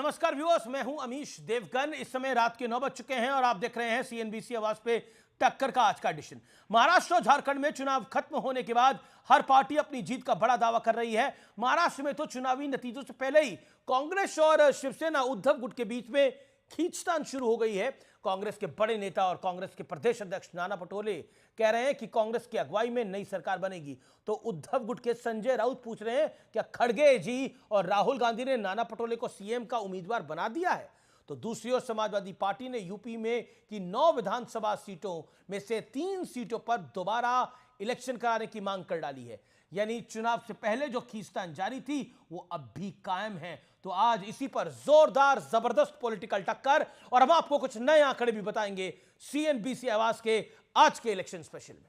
नमस्कार व्यूअर्स, मैं हूं अमीश देवगन। इस समय रात के 9 बज चुके हैं और आप देख रहे हैं सीएनबीसी आवाज पे टक्कर का आज का एडिशन। महाराष्ट्र और झारखंड में चुनाव खत्म होने के बाद हर पार्टी अपनी जीत का बड़ा दावा कर रही है। महाराष्ट्र में तो चुनावी नतीजों से पहले ही कांग्रेस और शिवसेना उद्धव गुट के बीच में खींचतान शुरू हो गई है। कांग्रेस के बड़े नेता और कांग्रेस के प्रदेश अध्यक्ष नाना पटोले कह रहे हैं कि कांग्रेस की अगुवाई में नई सरकार बनेगी, तो उद्धव गुट के संजय राउत पूछ रहे हैं क्या खड़गे जी और राहुल गांधी ने नाना पटोले को सीएम का उम्मीदवार बना दिया है। तो दूसरी ओर समाजवादी पार्टी ने यूपी में की 9 विधानसभा सीटों में से 3 सीटों पर दोबारा इलेक्शन कराने की मांग कर डाली है। यानी चुनाव से पहले जो खींचतान जारी थी वो अब भी कायम है। तो आज इसी पर जोरदार जबरदस्त पॉलिटिकल टक्कर और हम आपको कुछ नए आंकड़े भी बताएंगे सीएनबीसी आवाज के आज के इलेक्शन स्पेशल में।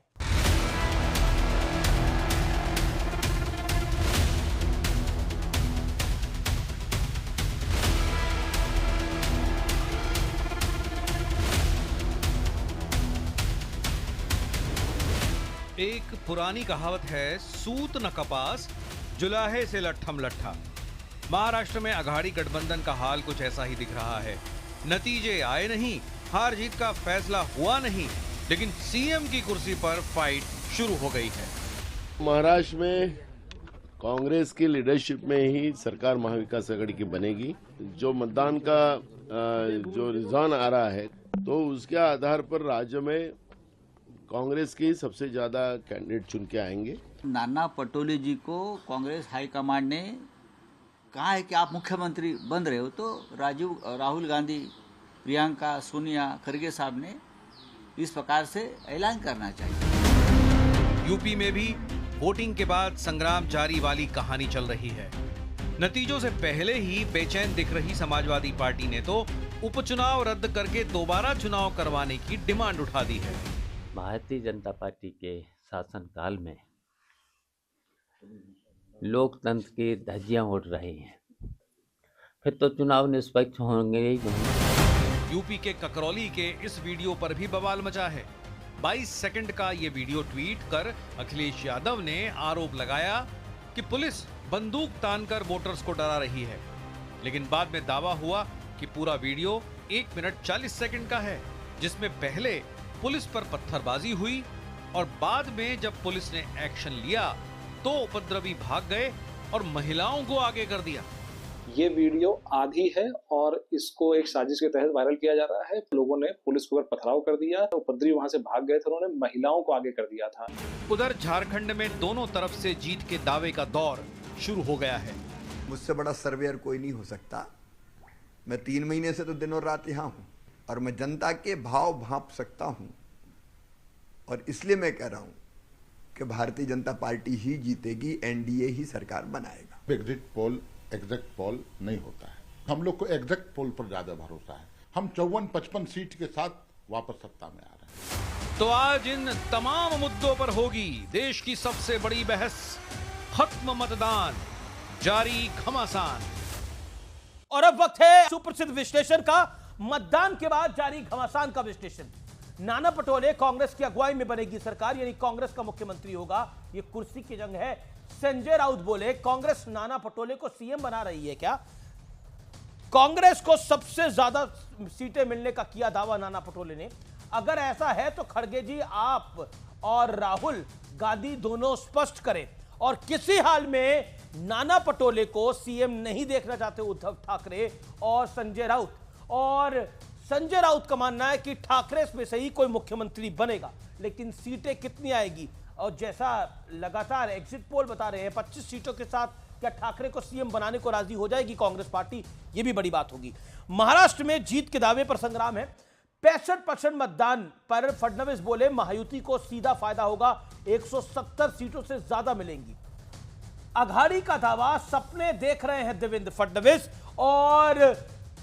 एक पुरानी कहावत है, सूत न कपास जुलाहे से लट्ठम लट्ठा। महाराष्ट्र में अघाड़ी गठबंधन का हाल कुछ ऐसा ही दिख रहा है। नतीजे आए नहीं, हार जीत का फैसला हुआ नहीं, लेकिन सीएम की कुर्सी पर फाइट शुरू हो गई है। महाराष्ट्र में कांग्रेस की लीडरशिप में ही सरकार महाविकास आघाड़ी की बनेगी। जो मतदान का जो रुझान आ रहा है तो उसके आधार पर राज्य में कांग्रेस की सबसे ज्यादा कैंडिडेट चुन के आएंगे। नाना पटोले जी को कांग्रेस हाईकमांड ने कहा है कि आप मुख्यमंत्री बन रहे हो, तो राहुल गांधी, प्रियंका, सोनिया, खरगे साहब ने इस प्रकार से ऐलान करना चाहिए। यूपी में भी वोटिंग के बाद संग्राम जारी वाली कहानी चल रही है। नतीजों से पहले ही बेचैन दिख रही समाजवादी पार्टी ने तो उपचुनाव रद्द करके दोबारा चुनाव करवाने की डिमांड उठा दी है। भारतीय जनता पार्टी के शासनकाल में लोकतंत्र की धज्जियां उड़ रही हैं, फिर तो चुनाव निष्पक्ष होंगे ही नहीं। यूपी के ककरौली के इस वीडियो पर भी बवाल मचा है। 22 सेकंड का ये वीडियो ट्वीट कर अखिलेश यादव ने आरोप लगाया कि पुलिस बंदूक तानकर वोटर्स को डरा रही है, लेकिन बाद में दावा हुआ कि पूरा वीडियो 1 मिनट 40 सेकंड का है, जिसमें पहले पुलिस पर पत्थरबाजी हुई और बाद में जब पुलिस ने एक्शन लिया तो उपद्रवी भाग गए और महिलाओं को आगे कर दिया। ये वीडियो आधी है और इसको एक साजिश के तहत वायरल किया जा रहा है। लोगों ने पुलिस के ऊपर पथराव कर दिया, उपद्रवी वहां से भाग गए थे, उन्होंने महिलाओं को आगे कर दिया था। उधर झारखंड में दोनों तरफ से जीत के दावे का दौर शुरू हो गया है। मुझसे बड़ा सर्वेयर कोई नहीं हो सकता। मैं 3 महीने से तो दिन और रात यहाँ हूँ और मैं जनता के भाव भांप सकता हूँ, और इसलिए मैं कह रहा हूँ कि भारतीय जनता पार्टी ही जीतेगी, एनडीए ही सरकार बनाएगा। एग्जिट पोल एग्जैक्ट पोल नहीं होता है। हम लोग को एग्जैक्ट पोल पर ज्यादा भरोसा है। हम 54-55 सीट के साथ वापस सत्ता में आ रहे हैं। तो आज इन तमाम मुद्दों पर होगी देश की सबसे बड़ी बहस। खत्म मतदान, जारी घमासान। और अब वक्त है सुप्रसिद्ध विश्लेषण का, मतदान के बाद जारी घमासान का विश्लेषण। नाना पटोले कांग्रेस की अगुवाई में बनेगी सरकार, यानी कांग्रेस का मुख्यमंत्री होगा। यह कुर्सी की जंग है। संजय राउत बोले कांग्रेस नाना पटोले को सीएम बना रही है क्या? कांग्रेस को सबसे ज्यादा सीटें मिलने का किया दावा नाना पटोले ने। अगर ऐसा है तो खड़गे जी, आप और राहुल गांधी दोनों स्पष्ट करें, और किसी हाल में नाना पटोले को सीएम नहीं देखना चाहते उद्धव ठाकरे और संजय राउत। और संजय राउत का मानना है कि ठाकरे में से ही कोई मुख्यमंत्री बनेगा, लेकिन सीटें कितनी आएगी, और जैसा लगातार एग्जिट पोल बता रहे हैं 25 सीटों के साथ क्या ठाकरे को सीएम बनाने को राजी हो जाएगी कांग्रेस पार्टी, यह भी बड़ी बात होगी। महाराष्ट्र में जीत के दावे पर संग्राम है। 65% मतदान पर फडणवीस बोले महायुति को सीधा फायदा होगा, 170 सीटों से ज्यादा मिलेंगी। अघाड़ी का दावा, सपने देख रहे हैं देवेंद्र फडणवीस, और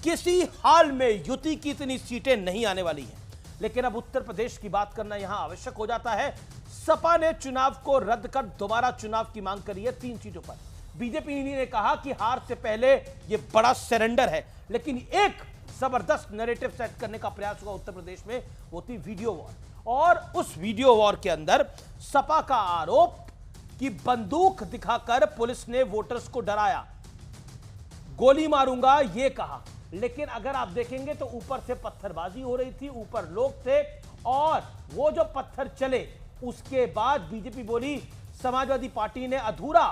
किसी हाल में युति की इतनी सीटें नहीं आने वाली हैं। लेकिन अब उत्तर प्रदेश की बात करना यहां आवश्यक हो जाता है। सपा ने चुनाव को रद्द कर दोबारा चुनाव की मांग करी है 3 सीटों पर। बीजेपी ने कहा कि हार से पहले यह बड़ा सरेंडर है, लेकिन एक जबरदस्त नैरेटिव सेट करने का प्रयास हुआ उत्तर प्रदेश में, वो थी वीडियो वॉर। और उस वीडियो वॉर के अंदर सपा का आरोप कि बंदूक दिखाकर पुलिस ने वोटर्स को डराया। गोली मारूंगा ये कहा। लेकिन अगर आप देखेंगे तो ऊपर से पत्थरबाजी हो रही थी, ऊपर लोग थे, और वो जो पत्थर चले उसके बाद बीजेपी बोली, समाजवादी पार्टी ने अधूरा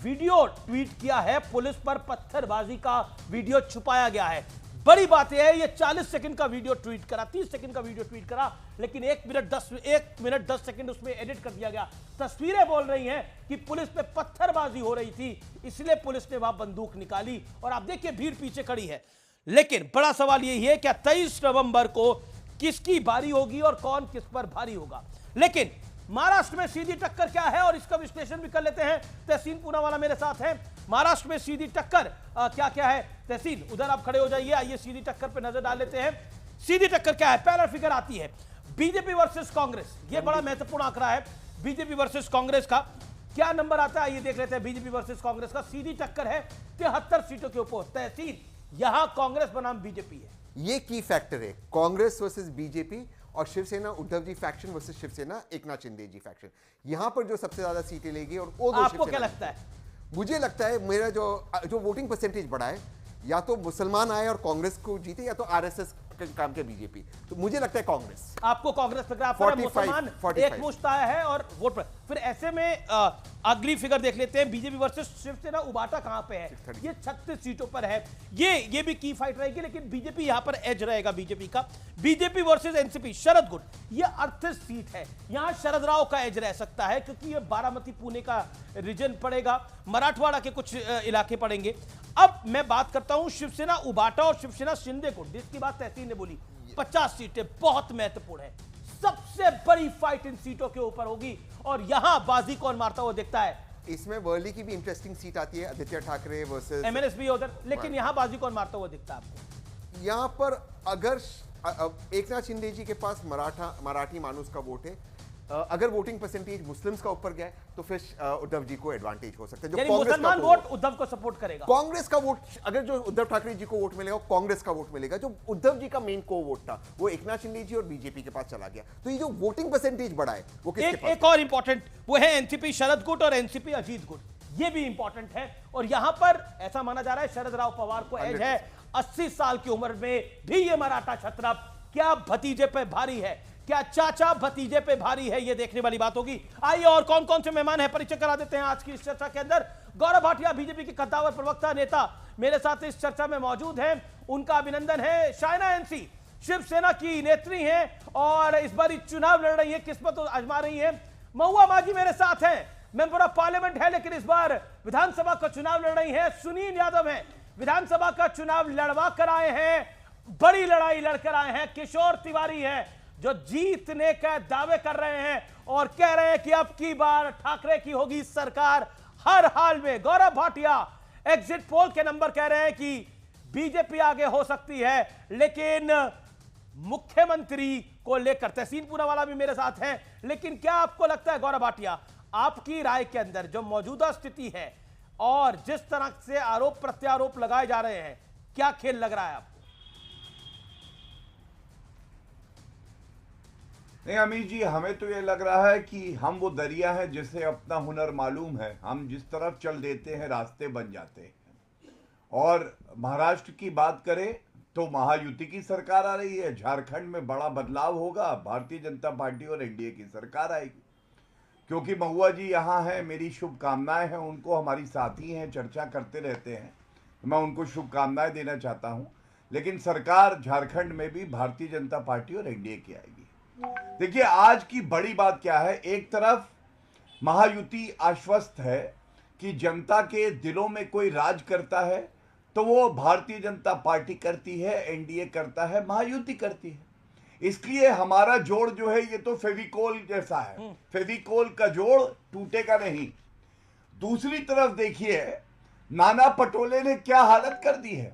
वीडियो ट्वीट किया है, पुलिस पर पत्थरबाजी का वीडियो छुपाया गया है। बड़ी बात यह है, ये 40 सेकंड का वीडियो ट्वीट करा, 30 सेकंड का वीडियो ट्वीट करा, लेकिन 1 मिनट 10 सेकंड उसमें एडिट कर दिया गया। तस्वीरें बोल रही हैं कि पुलिस पे पत्थरबाजी हो रही थी, इसलिए पुलिस ने वहां बंदूक निकाली, और आप देखिए भीड़ पीछे खड़ी है। लेकिन बड़ा सवाल यही है, क्या 23 नवंबर को किसकी बारी होगी और कौन किस पर भारी होगा? लेकिन महाराष्ट्र में सीधी टक्कर क्या है, और इसका विश्लेषण भी कर लेते हैं। तहसीन पूनावाला मेरे साथ है। महाराष्ट्र में सीधी टक्कर क्या क्या है? तहसीन, उधर आप खड़े हो जाइए, आइए सीधी टक्कर पे नजर डाल लेते हैं। सीधी टक्कर क्या है? पहला फिगर आती है बीजेपी वर्सेस कांग्रेस। ये बड़ा महत्वपूर्ण आंकड़ा है बीजेपी वर्सेस कांग्रेस का। क्या नंबर आता है आइए देख लेते हैं। बीजेपी वर्सेस कांग्रेस का सीधी टक्कर है 73 सीटों के ऊपर। तहसीन, यहां कांग्रेस बनाम बीजेपी है, ये की फैक्टर है। कांग्रेस वर्सेस बीजेपी और शिवसेना उद्धव जी फैक्शन वर्सेस शिवसेना एकनाथ शिंदे जी फैक्शन। यहां पर जो सबसे ज्यादा सीटें लेगी, और वो आपको क्या लगता है? मुझे लगता है मेरा जो वोटिंग परसेंटेज बढ़ा है, या तो मुसलमान आए और कांग्रेस को जीते, या तो आरएसएस काम के बीजेपी। तो मुझे लगता है कांग्रेस। आपको कांग्रेस लग रहा है? मुसलमान एक मुश्त आया है और वोट पर। फिर ऐसे में अगली फिगर देख लेते हैं, बीजेपी वर्सेस शिवसेना। उबाटा कहां पे है? ये 36 सीटों पर है। ये भी की फाइट रहेगी, लेकिन बीजेपी यहां पर एज रहेगा बीजेपी का। बीजेपी वर्सेस एनसीपी, शरद गुट, ये 38 सीट है। यहां शरद राव का एज रह सकता है, क्योंकि ये बारामती पुणे का रीजन पड़ेगा, मराठवाड़ा के कुछ इलाके पड़ेंगे। अब मैं बात करता हूं शिवसेना उबाटा और शिवसेना शिंदे गुट, जिसकी बात तहसीन ने बोली। 50 सीटें बहुत महत्वपूर्ण है। सबसे बड़ी फाइट इन सीटों के ऊपर होगी, और यहां बाजी कौन मारता हुआ दिखता है? इसमें वर्ली की भी इंटरेस्टिंग सीट आती है, आदित्य ठाकरे वर्सेस एमएनएसबी उधर। लेकिन यहां बाजी कौन मारता हुआ दिखता है आपको? यहाँ पर अगर एकनाथ शिंदे जी के पास मराठी मानुस का वोट है, अगर वोटिंग परसेंटेज मुस्लिम्स का ऊपर गया तो फिर उद्धव जी को एडवांटेज हो सकता है। जो मुसलमान वोट उद्धव को सपोर्ट करेगा। कांग्रेस का वोट, अगर जो उद्धव ठाकरे जी को वोट मिलेगा, कांग्रेस का वोट मिलेगा। जो उद्धव जी का मेन को वोट था वो एकनाथ शिंदे जी और बीजेपी के पास चला गया। तो ये जो वोटिंग परसेंटेज बढ़ा है वो किसके पास? एक और इंपॉर्टेंट वो है एनसीपी शरद गुट और एनसीपी अजीत गुट। ये भी इंपॉर्टेंट है, और यहां पर ऐसा माना जा रहा है शरद राव पवार को एज है। 80 साल की उम्र में भी ये मराठा छत्रप क्या भतीजे पे भारी है, क्या चाचा भतीजे पे भारी है, ये देखने वाली बात होगी। आइए और कौन कौन से मेहमान हैं परिचय करा देते हैं आज की इस चर्चा के अंदर। गौरव भाटिया, बीजेपी के कद्दावर प्रवक्ता नेता, मेरे साथ इस चर्चा में मौजूद हैं। उनका अभिनंदन है। शायना एनसी, शिवसेना की नेत्री हैं और इस बार चुनाव लड़ रही है, किस्मत आजमा रही है। महुआ मांझी मेरे साथ हैं, मेंबर ऑफ पार्लियामेंट है, लेकिन इस बार विधानसभा का चुनाव लड़ रही है। सुनील यादव हैं, विधानसभा का चुनाव लड़वा कर आए हैं, बड़ी लड़ाई लड़कर आए हैं। किशोर तिवारी है, जो जीतने का दावे कर रहे हैं और कह रहे हैं कि अब की बार ठाकरे की होगी सरकार हर हाल में। गौरव भाटिया, एग्जिट पोल के नंबर कह रहे हैं कि बीजेपी आगे हो सकती है, लेकिन मुख्यमंत्री को लेकर। तहसीन पूनावाला भी मेरे साथ हैं, लेकिन क्या आपको लगता है गौरव भाटिया, आपकी राय के अंदर जो मौजूदा स्थिति है और जिस तरह से आरोप प्रत्यारोप लगाए जा रहे हैं, क्या खेल लग रहा है आपको? नहीं अमीर जी, हमें तो ये लग रहा है कि हम वो दरिया है जिसे अपना हुनर मालूम है। हम जिस तरफ चल देते हैं रास्ते बन जाते हैं। और महाराष्ट्र की बात करें तो महायुति की सरकार आ रही है। झारखंड में बड़ा बदलाव होगा, भारतीय जनता पार्टी और एनडीए की सरकार आएगी। क्योंकि महुआ जी यहाँ हैं, मेरी शुभकामनाएं हैं उनको, हमारी साथी हैं, चर्चा करते रहते हैं, मैं उनको शुभकामनाएं देना चाहता हूँ। लेकिन सरकार झारखंड में भी भारतीय जनता पार्टी और एनडीए की आएगी। देखिए आज की बड़ी बात क्या है, एक तरफ महायुति आश्वस्त है कि जनता के दिलों में कोई राज करता है तो वो भारतीय जनता पार्टी करती है, एनडीए करता है, महायुति करती है। इसलिए हमारा जोड़ जो है ये तो फेविकोल जैसा है, फेविकोल का जोड़ टूटेगा नहीं। दूसरी तरफ देखिए नाना पटोले ने क्या हालत कर दी है।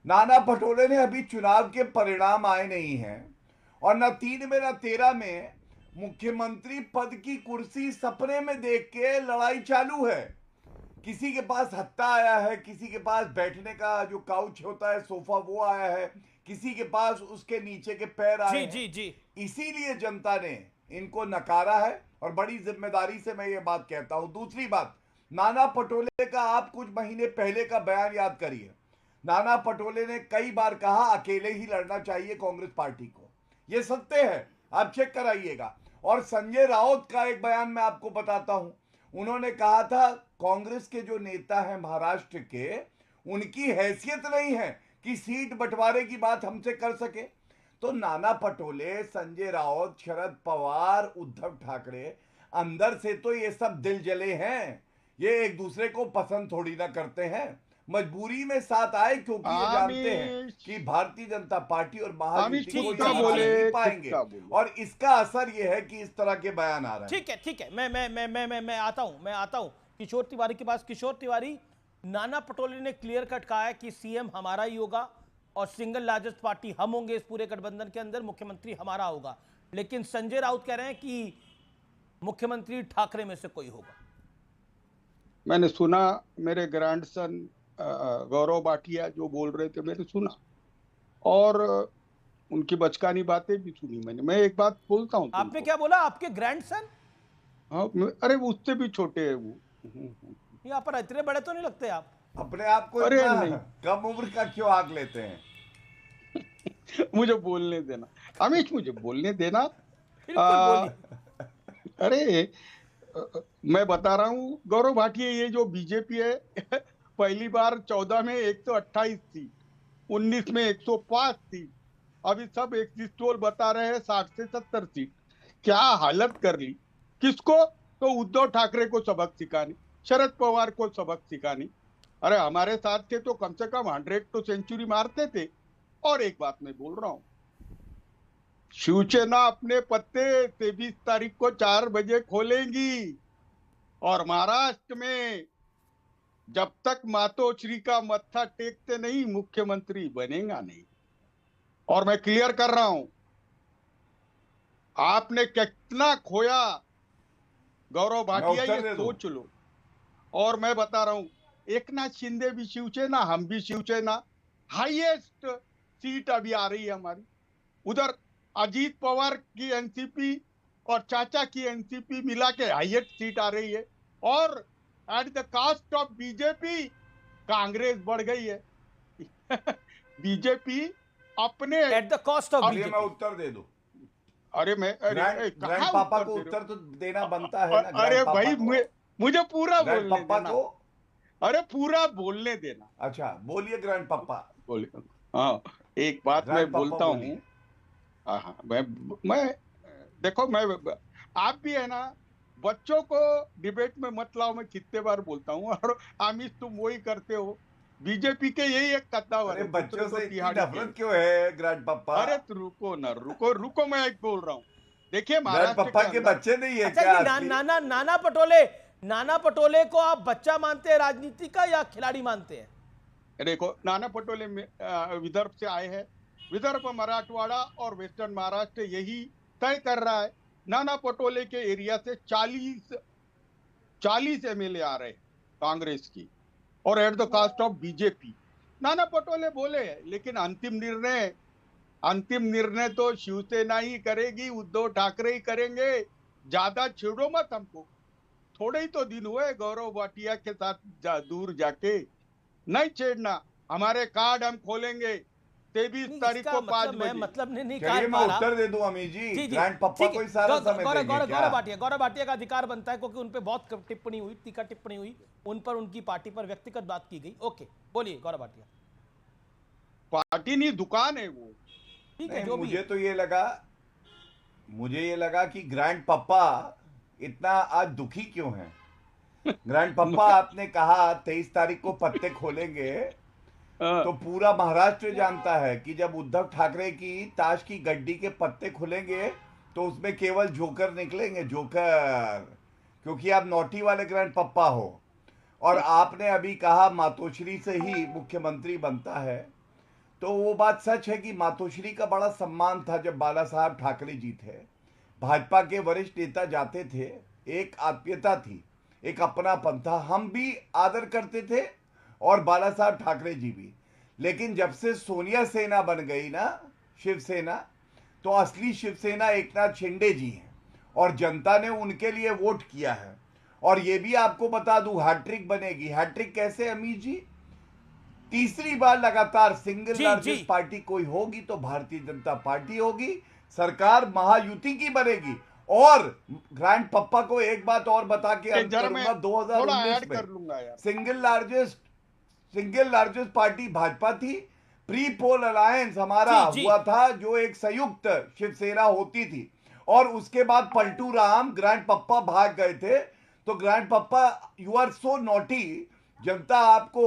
नाना पटोले ने अभी चुनाव के परिणाम आए नहीं हैं और न 3 में न 13 में मुख्यमंत्री पद की कुर्सी सपने में देख के लड़ाई चालू है। किसी के पास हत्ता आया है, किसी के पास बैठने का जो काउच होता है सोफा वो आया है, किसी के पास उसके नीचे के पैर आए हैं। जी। इसीलिए जनता ने इनको नकारा है और बड़ी जिम्मेदारी से मैं ये बात कहता हूं। दूसरी बात, नाना पटोले का आप कुछ महीने पहले का बयान याद करिए। नाना पटोले ने कई बार कहा अकेले ही लड़ना चाहिए कांग्रेस पार्टी को, ये सत्य है, आप चेक कराइएगा। और संजय राउत का एक बयान मैं आपको बताता हूं, उन्होंने कहा था कांग्रेस के जो नेता हैं महाराष्ट्र के, उनकी हैसियत नहीं है कि सीट बंटवारे की बात हमसे कर सके। तो नाना पटोले, संजय राउत, शरद पवार, उद्धव ठाकरे अंदर से तो ये सब दिल जले हैं, ये एक दूसरे को पसंद थोड़ी ना करते हैं, मजबूरी में साथ आए क्योंकि ये जानते हैं कि भारतीय जनता पार्टी और महायुति को नहीं पाएंगे, और इसका असर ये है कि इस तरह के बयान आ रहे हैं। ठीक है, मैं आता हूं किशोर तिवारी के पास। किशोर तिवारी, नाना पटोले ने क्लियर कट कहा है कि सीएम हमारा ही होगा और सिंगल लार्जेस्ट पार्टी हम होंगे इस पूरे गठबंधन के अंदर, मुख्यमंत्री हमारा होगा। लेकिन संजय राउत कह रहे हैं कि मुख्यमंत्री ठाकरे में से कोई होगा। मैंने सुना, मेरे ग्रैंडसन गौरव भाटिया जो बोल रहे थे मैंने सुना, और उनकी बचकानी बातें भी सुनी मैंने। मैं एक बात बोलता हूँ, आपने क्या बोला? आपके ग्रैंडसन? हाँ, अरे उससे भी छोटे है वो। यहाँ पर इतने बड़े तो नहीं लगते आप। अपने आप को इतना कम उम्र का क्यों आग लेते हैं? मुझे बोलने देना अमिश, मुझे बोलने देना। अरे मैं बता रहा हूँ गौरव भाटिया, ये जो बीजेपी है पहली बार 14 में 128 थी, 19 में 105 थी, अभी सब एग्जिट पोल बता रहे हैं 60 से 70 सीट। क्या हालत कर ली किसको? तो उद्धव ठाकरे को सबक सिखानी, शरद पवार को सबक सिखानी। अरे हमारे साथ थे तो कम से कम 100 तो सेंचुरी मारते थे। और एक बात मैं बोल रहा हूं, शिवसेना अपने पत्ते 23 तारीख को 4 बजे खोलेंगी, और महाराष्ट्र में जब तक मातोश्री का मत्था टेकते नहीं मुख्यमंत्री बनेगा नहीं। और मैं क्लियर कर रहा हूं, आपने कितना खोया गौरव भाटिया, ये सोच लो। और मैं बता रहा हूं, एकनाथ शिंदे भी शिवसेना, हम भी शिवसेना, हाईएस्ट सीट अभी आ रही है हमारी। उधर अजीत पवार की एनसीपी और चाचा की एनसीपी मिला के हाईएस्ट सीट आ रही है। और at the cost of BJP Congress बढ़ गई है। बीजेपी अपने at the cost of BJP. मैं उत्तर दे दूं? अरे मैं ग्रैंड पापा को उत्तर तो देना बनता है ना। अरे भाई मुझे पूरा बोलने पापा देना। को, अरे पूरा बोलने देना। अच्छा बोलिए ग्रैंड पापा। बोलिए। हाँ, एक बात मैं बोलता हूँ। हाँ, मैं देखो, मैं आप भी है ना, बच्चों को डिबेट में मत लाओ, मैं कितने बार बोलता हूँ, और आमिष तुम वही करते हो। बीजेपी के यही एक कद्दावर है। बच्चों से इतनी नफरत क्यों है ग्रैंड पापा? अरे तो रुको ना, रुको मैं एक बोल रहा हूँ। देखिए महाराष्ट्र पापा के बच्चे नहीं है अच्छा, क्या? नाना पटोले को आप बच्चा मानते हैं राजनीति का या खिलाड़ी मानते हैं? देखो, नाना पटोले विदर्भ से आए हैं। विदर्भ, मराठवाड़ा और वेस्टर्न महाराष्ट्र यही तय कर रहा है। नाना पटोले के एरिया से 40 एमएलए आ रहे हैं कांग्रेस की, और at the cost of BJP. Nana Patole बोले हैं, लेकिन अंतिम निर्णय तो शिवसेना ही करेगी, उद्धव ठाकरे ही करेंगे। ज्यादा छेड़ो मत हमको। थोड़े ही तो दिन हुए गौरव भाटिया के साथ दूर जाके, नहीं छेड़ना। हमारे कार्ड हम खोलेंगे 23 तारीख को 5 बजे। मतलब नहीं कहा। मैं उत्तर दे दूं अमीर जी, ग्रैंड पापा को सारा समय गौरव भाटिया का अधिकार बनता है, क्योंकि उन पे बहुत टिप्पणी हुई, तीखा टिप्पणी हुई, उन पर, उनकी पार्टी पर व्यक्तिगत बात की गई। ओके, बोलिए गौरव भाटिया। पार्टी नहीं, दुकान है वो। ठीक है, जो भी। मुझे ये लगा कि ग्रैंड पापा इतना आज दुखी क्यों हैं? ग्रैंड पापा, आपने कहा 23 तारीख को पत्ते खोलेंगे, तो पूरा महाराष्ट्र जानता है कि जब उद्धव ठाकरे की ताश की गड्डी के पत्ते खुलेंगे तो उसमें केवल जोकर निकलेंगे, जोकर, क्योंकि आप नोटी वाले ग्रैंड पप्पा हो। और आपने अभी कहा मातोश्री से ही मुख्यमंत्री बनता है, तो वो बात सच है कि मातोश्री का बड़ा सम्मान था जब बाला साहब ठाकरे जी थे। भाजपा के वरिष्ठ नेता जाते थे, एक आत्मीयता थी, एक अपनापन था, हम भी आदर करते थे और बाला साहब ठाकरे जी भी। लेकिन जब से सोनिया सेना बन गई ना, शिवसेना, तो असली शिवसेना एकनाथ शिंदे जी हैं, और जनता ने उनके लिए वोट किया है। और ये भी आपको बता दूं, हैट्रिक बनेगी। हैट्रिक कैसे अमीर जी? तीसरी बार लगातार सिंगल जी, लार्जेस्ट जी। पार्टी कोई होगी तो भारतीय जनता पार्टी होगी, सरकार महायुति की बनेगी। और ग्रैंड पप्पा को एक बात और बता के अंत जरा मैं करूंगा, थोड़ा ऐड 2019 कर लूंगा यार। सिंगल लार्जेस्ट पार्टी भाजपा थी। प्री पोल अलायंस हमारा जी, जी। हुआ था, जो एक संयुक्त शिवसेना होती थी, और उसके बाद पलटू राम ग्रैंड पप्पा भाग गए थे। तो grand papa, you are so naughty, जनता आपको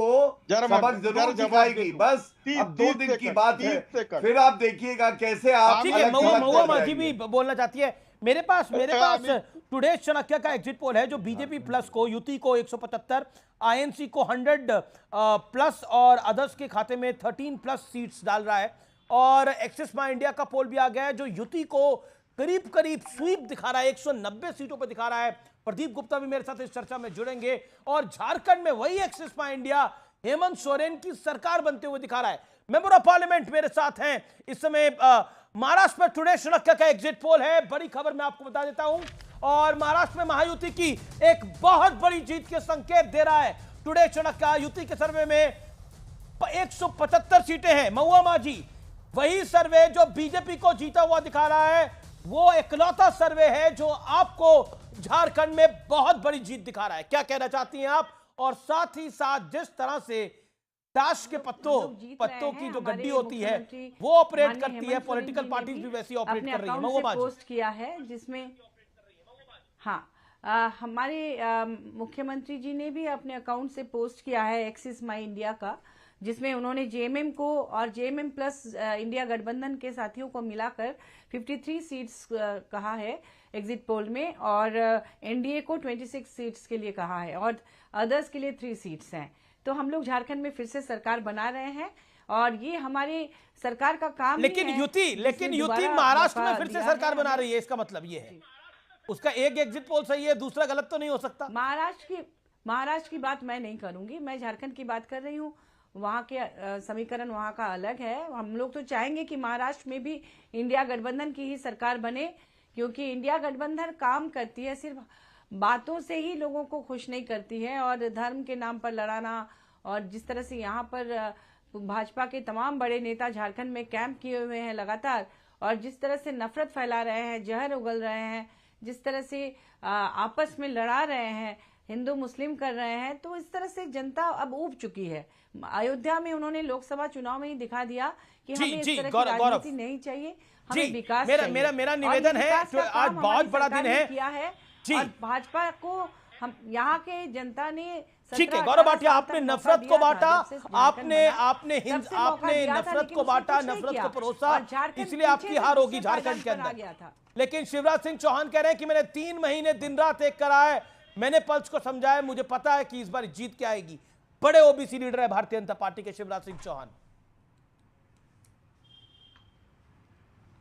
सबक जरूर सिखाएगी। बस अब 2 दिन की बात है, फिर आप देखिएगा कैसे आप ठीक है, महुआ मांझी भी बोलना चाहती है। मेरे पास टुडे चाणक्य का एग्जिट पोल है जो बीजेपी प्लस को, युति को 175, आईएनसी को 100 प्लस और अदर्स के खाते में 13 प्लस सीट्स डाल रहा है। और एक्सिस माई इंडिया का पोल भी आ गया है जो युति को करीब करीब स्वीप दिखा रहा है, 190 सीटों पर दिखा रहा है। प्रदीप गुप्ता भी मेरे साथ इस चर्चा में जुड़ेंगे। और झारखंड में वही एक्सिस माई इंडिया हेमंत सोरेन की सरकार बनते हुए दिखा रहा है। मेंबर ऑफ पार्लियामेंट मेरे साथ हैं इस समय। महाराष्ट्र में टुडे चाणक्य का एग्जिट पोल है, बड़ी खबर मैं आपको बता देता हूं। और महाराष्ट्र में महायुति की एक बहुत बड़ी जीत के संकेत दे रहा है टुडे चाणक्य। युति के सर्वे में 175 सीटें हैं। महुआ मांझी, वही सर्वे जो बीजेपी को जीता हुआ दिखा रहा है, वो इकलौता सर्वे है जो आपको झारखंड में बहुत बड़ी जीत दिखा रहा है। क्या कहना चाहती हैं आप? और साथ ही साथ जिस तरह से ताश के पत्तों की जो गड्डी होती है वो ऑपरेट करती है, पॉलिटिकल पार्टीज भी वैसी ऑपरेट कर रही है। महुआ मांझी पोस्ट किया है जिसमें हमारे मुख्यमंत्री जी ने भी अपने अकाउंट से पोस्ट किया है एक्सिस माई इंडिया का, जिसमें उन्होंने जेएमएम को और जेएमएम प्लस इंडिया गठबंधन के साथियों को मिलाकर 53 सीट्स कहा है एग्जिट पोल में, और एनडीए को 26 सीट्स के लिए कहा है और अदर्स के लिए 3 सीट्स हैं। तो हम लोग झारखंड में फिर से सरकार बना रहे हैं और ये हमारी सरकार का काम लेकिन युति महाराष्ट्र में फिर से सरकार बना रही है, इसका मतलब ये है उसका एक एग्जिट पोल सही है, दूसरा गलत तो नहीं हो सकता। महाराष्ट्र की बात मैं नहीं करूंगी, मैं झारखंड की बात कर रही हूँ। वहाँ के समीकरण वहाँ का अलग है। हम लोग तो चाहेंगे कि महाराष्ट्र में भी इंडिया गठबंधन की ही सरकार बने, क्योंकि इंडिया गठबंधन काम करती है, सिर्फ बातों से ही लोगों को खुश नहीं करती है। और धर्म के नाम पर लड़ाना, और जिस तरह से यहाँ पर भाजपा के तमाम बड़े नेता झारखंड में कैंप किए हुए हैं लगातार, और जिस तरह से नफरत फैला रहे हैं, जहर उगल रहे हैं, जिस तरह से आपस में लड़ा रहे हैं, हिंदू मुस्लिम कर रहे हैं, तो इस तरह से जनता अब ऊब चुकी है। अयोध्या में उन्होंने लोकसभा चुनाव में ही दिखा दिया कि हमें इस तरह की राजनीति नहीं चाहिए, हमें विकास चाहिए। मेरा निवेदन है, आज बहुत बड़ा दिन है किया है और भाजपा को हम यहाँ के जनता ने, ठीक है गौरव भाटिया, आपने नफरत को बांटा, आपने नफरत को बांटा, नफरत को परोसा, इसलिए आपकी हार होगी झारखंड के अंदर। लेकिन शिवराज सिंह चौहान कह रहे हैं कि मैंने 3 महीने दिन रात एक करा है, मैंने पल्स को समझाया, मुझे पता है कि इस बार जीत क्या आएगी। बड़े ओबीसी लीडर है भारतीय जनता पार्टी के शिवराज सिंह चौहान।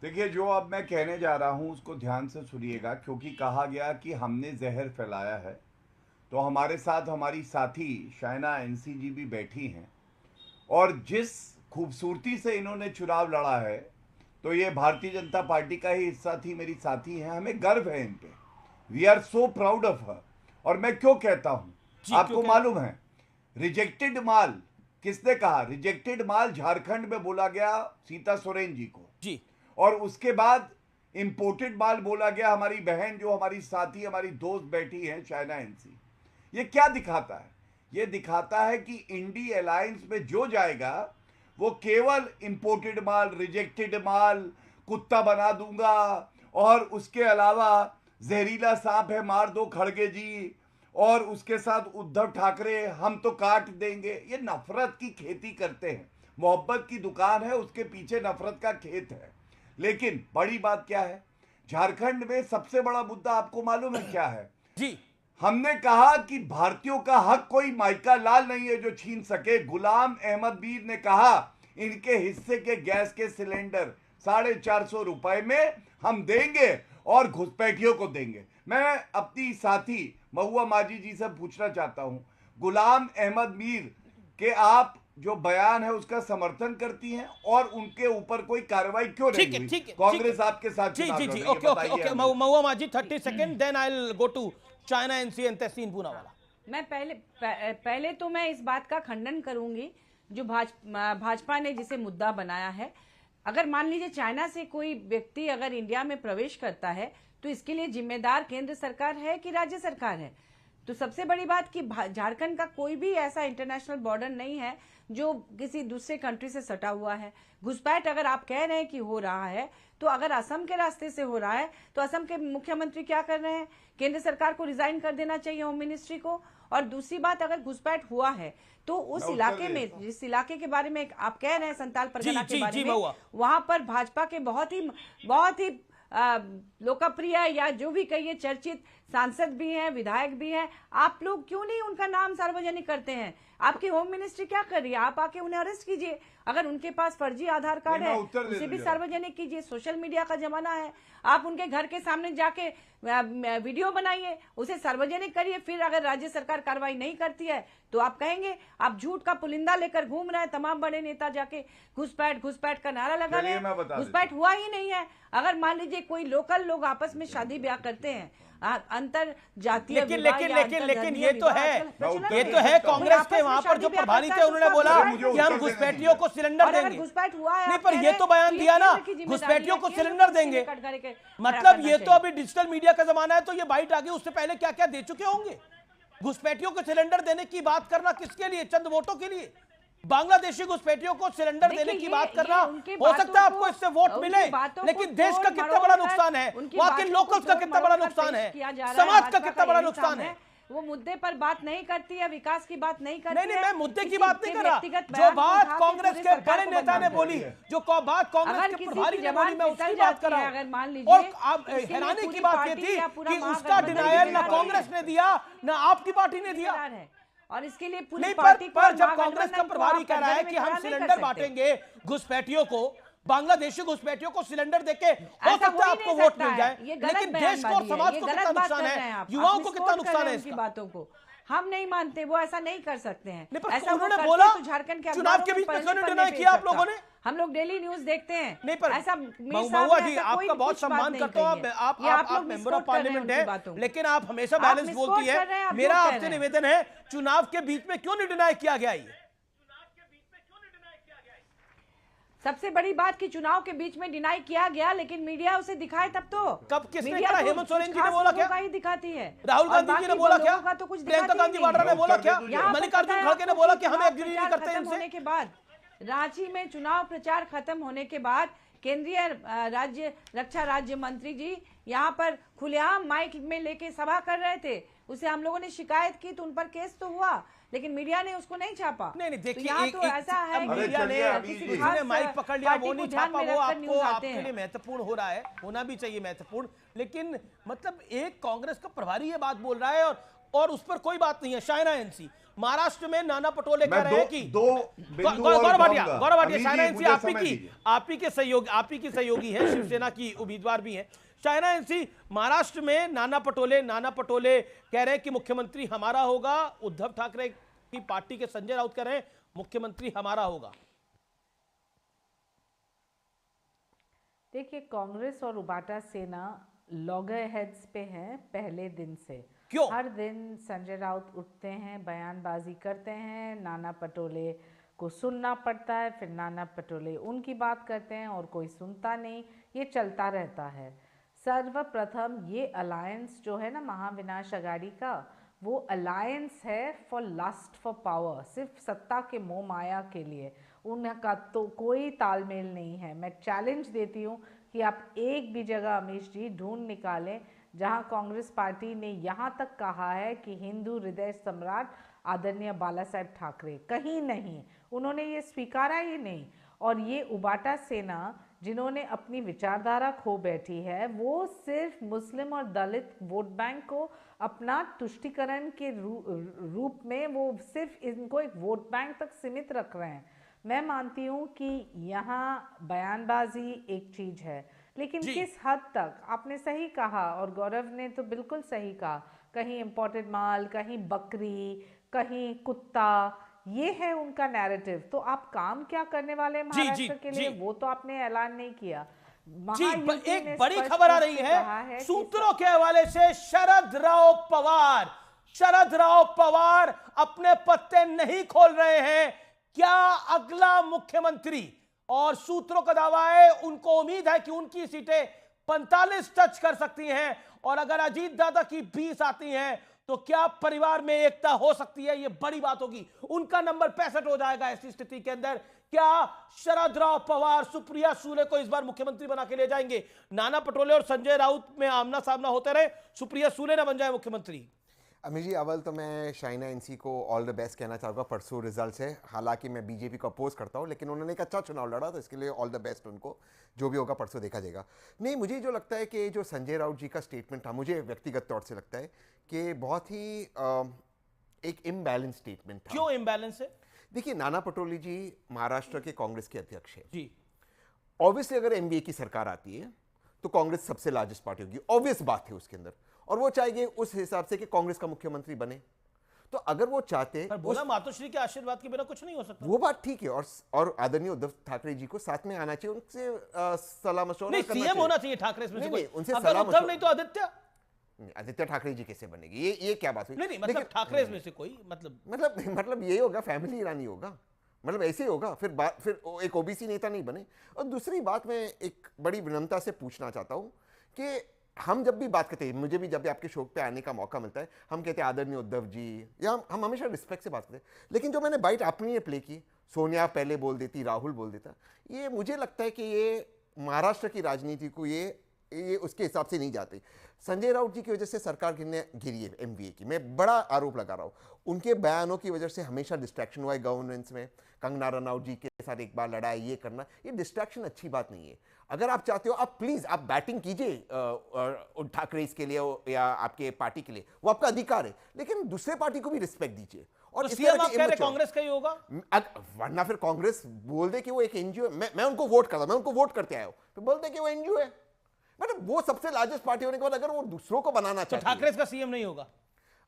देखिए, जो अब मैं कहने जा रहा हूं उसको ध्यान से सुनिएगा, क्योंकि कहा गया कि हमने जहर फैलाया है। तो हमारे साथ हमारी साथी शाइना एनसी जी भी बैठी हैं, और जिस खूबसूरती से इन्होंने चुनाव लड़ा है, तो ये भारतीय जनता पार्टी का ही हिस्सा थी, मेरी साथी हैं, हमें गर्व है इन पे। We are so proud of her. और मैं क्यों कहता हूं, आपको मालूम है रिजेक्टेड माल किसने कहा? रिजेक्टेड माल झारखंड में बोला गया सीता सोरेन जी को जी, और उसके बाद इंपोर्टेड माल बोला गया हमारी बहन, जो हमारी साथी, हमारी दोस्त बैठी है, शाइना एनसी। ये क्या दिखाता है? ये दिखाता है कि इंडी अलायंस में जो जाएगा वो केवल इंपोर्टेड माल, रिजेक्टेड माल, कुत्ता बना दूंगा, और उसके अलावा जहरीला सांप है मार दो खड़गे जी, और उसके साथ उद्धव ठाकरे हम तो काट देंगे। ये नफरत की खेती करते हैं। मोहब्बत की दुकान है, उसके पीछे नफरत का खेत है। लेकिन बड़ी बात क्या है, झारखंड में सबसे बड़ा मुद्दा आपको मालूम है क्या है जी? हमने कहा कि भारतीयों का हक कोई माइका लाल नहीं है जो छीन सके। गुलाम अहमद मीर ने कहा इनके हिस्से के गैस के सिलेंडर 450 रुपए में हम देंगे और घुसपैठियों को देंगे। मैं अपनी साथी महुआ मांझी जी से पूछना चाहता हूं, गुलाम अहमद मीर के आप जो बयान है उसका समर्थन करती हैं, और उनके ऊपर कोई कार्रवाई क्यों नहीं हुई? कांग्रेस आपके साथ जी okay Mahua Manjhi 30 second, then I will go to China NC and Tehseen Poonawalla. मैं पहले तो मैं इस बात का खंडन करूंगी जो भाजपा ने जिसे मुद्दा बनाया है, अगर मान लीजिए चाइना से कोई व्यक्ति अगर इंडिया में प्रवेश करता है तो इसके लिए जिम्मेदार केंद्र सरकार है कि राज्य सरकार है? तो सबसे बड़ी बात कि झारखंड का कोई भी ऐसा इंटरनेशनल बॉर्डर नहीं है जो किसी दूसरे कंट्री से सटा हुआ है। घुसपैठ अगर आप कह रहे हैं कि हो रहा है, तो अगर असम के रास्ते से हो रहा है तो असम के मुख्यमंत्री क्या कर रहे हैं? केंद्र सरकार को रिजाइन कर देना चाहिए होम मिनिस्ट्री को। और दूसरी बात, अगर घुसपैठ हुआ है तो उस इलाके में, जिस इलाके के बारे में आप कह रहे हैं संताल परगना के बारे में, वहां पर भाजपा के बहुत ही लोकप्रिय या जो भी कहिए चर्चित सांसद भी हैं, विधायक भी हैं। आप लोग क्यों नहीं उनका नाम सार्वजनिक करते हैं? आपकी होम मिनिस्ट्री क्या कर रही है? आप आके उन्हें अरेस्ट कीजिए। अगर उनके पास फर्जी आधार कार्ड है उसे भी सार्वजनिक कीजिए। सोशल मीडिया का जमाना है, आप उनके घर के सामने जाके वीडियो बनाइए, उसे सार्वजनिक करिए। फिर अगर राज्य सरकार कार्रवाई नहीं करती है तो आप कहेंगे आप झूठ का पुलिंदा लेकर घूम रहे हैं। तमाम बड़े नेता जाके घुसपैठ का नारा लगा रहे हैं, घुसपैठ हुआ ही नहीं है। अगर मान लीजिए कोई लोकल लोग आपस में शादी ब्याह करते हैं, अंतर जातीय, लेकिन ये तो है कांग्रेस के वहां पर जो प्रभारी थे उन्होंने बोला कि हम घुसपैठियों को सिलेंडर देंगे। घुसपैठ हुआ है नहीं, पर ये तो बयान दिया ना, घुसपैठियों को सिलेंडर देंगे। मतलब ये तो अभी डिजिटल मीडिया का जमाना है, तो ये बाइट आ गई। उससे पहले क्या क्या दे चुके होंगे? घुसपैठियों को सिलेंडर देने की बात करना किसके लिए? चंद वोटों के लिए? बांग्लादेशी घुसपैठियों को सिलेंडर देने की बात करना, हो सकता है आपको इससे वोट मिले, लेकिन देश का कितना बड़ा नुकसान है, वहां के लोकल्स का कितना बड़ा नुकसान है, समाज का कितना बड़ा नुकसान है। वो मुद्दे पर बात नहीं करती है, विकास की बात नहीं करती है। नहीं, मैं मुद्दे की बात नहीं कर रहा। जो बात कांग्रेस के बड़े नेता ने बोली, जो बात कांग्रेस के प्रभारी ने बोली, मैं उसकी बात कर रहा हूं। अगर मान लीजिए, और हैरानी की बात ये थी कि उसका डिनायल ना कांग्रेस ने दिया ना आपकी पार्टी ने दिया। और इसके लिए पूरी नहीं, पार्टी पर जब कांग्रेस का प्रभारी कह रहा है कि हम सिलेंडर बांटेंगे घुसपैठियों को, बांग्लादेशी घुसपैठियों को सिलेंडर देके हो सकता है आपको वोट मिल जाए, लेकिन देश को और समाज को कितना नुकसान है, युवाओं को कितना नुकसान है इसका? बातों को हम नहीं मानते, वो ऐसा नहीं कर सकते हैं। ऐसा उन्होंने बोला तो झारखंड के चुनाव के बीच में डिनाई किया आप लोगों ने। हम लोग डेली न्यूज देखते हैं। नहीं, पर ऐसा महुआ जी, आपका बहुत सम्मान करता हूँ, आप मेंबर ऑफ पार्लियामेंट है, लेकिन आप हमेशा बैलेंस बोलती है। मेरा आपसे निवेदन है, चुनाव के बीच में क्यों नहीं डिनाई किया गया? ये सबसे बड़ी बात कि चुनाव के बीच में डिनाई किया गया, लेकिन मीडिया उसे दिखाए तब तो। कब किसने कहा? हेमंत सोरेन जी ने बोला क्या? ही दिखाती है। राहुल गांधी जी ने बोला क्या? प्रियंका गांधी वाड्रा ने बोला क्या? मल्लिकार्जुन खड़गे ने बोला कि हम एग्री नहीं करते इनसे। होने के बाद रांची में चुनाव प्रचार खत्म होने के बाद केंद्रीय रक्षा राज्य मंत्री जी यहाँ पर खुलेआम माइक में लेके सभा कर रहे थे। उसे हम लोगों ने शिकायत की तो उन पर केस तो हुआ, लेकिन मीडिया ने उसको नहीं छापा। नहीं, देखिए, तो ऐसा है मीडिया ने माइक पकड़ लिया, वो नहीं छापा, वो आपको आपके लिए महत्वपूर्ण हो रहा है, होना भी चाहिए महत्वपूर्ण। लेकिन मतलब एक कांग्रेस का प्रभारी ये बात बोल रहा है और उस पर कोई बात नहीं है। शायना एनसी महाराष्ट्र में नाना पटोले कह रहे हैं कि गौरव भाटिया शायना एनसी आप ही की सहयोगी है, शिवसेना की उम्मीदवार भी है। शायना एनसी महाराष्ट्र में नाना पटोले कह रहे हैं कि मुख्यमंत्री हमारा होगा। उद्धव ठाकरे की पार्टी के संजय राउत कह रहे हैं मुख्यमंत्री हमारा होगा। देखिए, कांग्रेस और उबाटा सेना लॉगर हेड्स पे हैं पहले दिन से। क्यों? हर दिन संजय राउत उठते हैं, बयानबाजी करते हैं, नाना पटोले को सुनना पड़ता है, फिर नाना पटोले उनकी बात करते हैं और कोई सुनता नहीं। ये चलता रहता है। सर्वप्रथम ये अलायंस जो है ना महाविनाश अघाड़ी का, वो अलायंस है फॉर लस्ट फॉर पावर, सिर्फ सत्ता के मोह माया के लिए। उनका तो कोई तालमेल नहीं है। मैं चैलेंज देती हूँ कि आप एक भी जगह अमीश जी ढूंढ निकालें जहां कांग्रेस पार्टी ने यहाँ तक कहा है कि हिंदू हृदय सम्राट आदरणीय बाला साहेब ठाकरे, कहीं नहीं। उन्होंने ये स्वीकारा ही नहीं। और ये उबाटा सेना जिन्होंने अपनी विचारधारा खो बैठी है, वो सिर्फ मुस्लिम और दलित वोट बैंक को अपना तुष्टीकरण के रूप में वो सिर्फ इनको एक वोट बैंक तक सीमित रख रहे हैं। मैं मानती हूँ कि यहाँ बयानबाजी एक चीज़ है, लेकिन किस हद तक, आपने सही कहा और गौरव ने तो बिल्कुल सही कहा, कहीं इम्पोर्टेड माल, कहीं बकरी, कहीं कुत्ता, ये है उनका नैरेटिव। तो आप काम क्या करने वाले महाराष्ट्र के लिए, वो तो आपने ऐलान नहीं किया। जी, एक बड़ी खबर आ रही है सूत्रों के हवाले से। शरद राव पवार अपने पत्ते नहीं खोल रहे हैं। क्या अगला मुख्यमंत्री, और सूत्रों का दावा है उनको उम्मीद है कि उनकी सीटें 45 टच कर सकती हैं, और अगर अजीत दादा की 20 आती हैं तो क्या परिवार में एकता हो सकती है, यह बड़ी बात होगी। उनका नंबर 65 हो जाएगा। ऐसी स्थिति के अंदर क्या शरद राव पवार सुप्रिया सूले को इस बार मुख्यमंत्री बना के ले जाएंगे? नाना पटोले और संजय राउत में आमना सामना होते रहे, सुप्रिया सूले ना बन जाए मुख्यमंत्री। अमित जी, अव्वल तो मैं शाइना एनसी को ऑल द बेस्ट कहना चाहूँगा परसों रिजल्ट से। हालांकि मैं बीजेपी को अपोज करता हूँ, लेकिन उन्होंने एक अच्छा चुनाव लड़ा, तो इसके लिए ऑल द बेस्ट उनको। जो भी होगा परसों देखा जाएगा। नहीं, मुझे जो लगता है कि जो संजय राउत जी का स्टेटमेंट था, मुझे व्यक्तिगत तौर से लगता है कि बहुत ही एक इम्बैलेंस स्टेटमेंट था। क्यों इम्बैलेंस है? देखिए, नाना पटोले जी महाराष्ट्र के कांग्रेस के अध्यक्ष हैं जी। ऑब्वियसली अगर एनडीए की सरकार आती है तो कांग्रेस सबसे लार्जेस्ट पार्टी होगी, ऑब्वियस बात है उसके अंदर, और वो चाहेंगे उस हिसाब से कि कांग्रेस का मुख्यमंत्री बने। तो अगर वो चाहते, बोला मातोश्री के आशीर्वाद के बिना कुछ नहीं हो सकता। वो बात ठीक है, और आदरणीय उद्धव ठाकरे जी को साथ में आना चाहिए, उनसे सलाह मशवरा नहीं, करना सीएम होना चाहिए ठाकरे में से कोई। उनसे अगर उद्धव नहीं तो आदित्य ठाकरे जी कैसे बनेगी? ये क्या बात हुई? नहीं, मतलब ठाकरे में से कोई, मतलब यही होगा, फैमिली ईरानी होगा, मतलब ऐसे ही होगा। फिर एक ओबीसी नेता नहीं बने। और दूसरी बात मैं एक बड़ी विनम्रता से पूछना चाहता हूं कि हम जब भी बात करते हैं, मुझे भी जब भी आपके शो पे आने का मौका मिलता है, हम कहते हैं आदरणीय उद्धव जी, या हम हमेशा रिस्पेक्ट से बात करते हैं। लेकिन जो मैंने बाइट आपने ये प्ले की, सोनिया पहले बोल देती, राहुल बोल देता, ये मुझे लगता है कि ये महाराष्ट्र की राजनीति को ये उसके हिसाब से नहीं जाती। संजय राउत जी की वजह से सरकार गिरी है एमवीए की, मैं बड़ा आरोप लगा रहा हूँ। उनके बयानों की वजह से हमेशा डिस्ट्रैक्शन हुआ है गवर्नेंस में। कंगना रनौत जी के साथ एक बार लड़ाई, ये करना, ये डिस्ट्रैक्शन अच्छी बात नहीं है। अगर आप चाहते हो, आप प्लीज आप बैटिंग कीजिए ठाकरे के लिए या आपके पार्टी के लिए, वो आपका अधिकार है, लेकिन दूसरे पार्टी को भी रिस्पेक्ट दीजिए। और तो सीएम आप कह रहे कांग्रेस का ही होगा? वरना फिर कांग्रेस बोल दे कि वो एक एनजीओ है। मैं उनको वोट करता, मैं उनको वोट करते आया हूं, तो बोल दे कि वो एनजीओ है। मतलब वो सबसे लार्जेस्ट पार्टी होने के बाद अगर वो दूसरों को बनाना चाहती है, तो ठाकरे का सीएम नहीं होगा।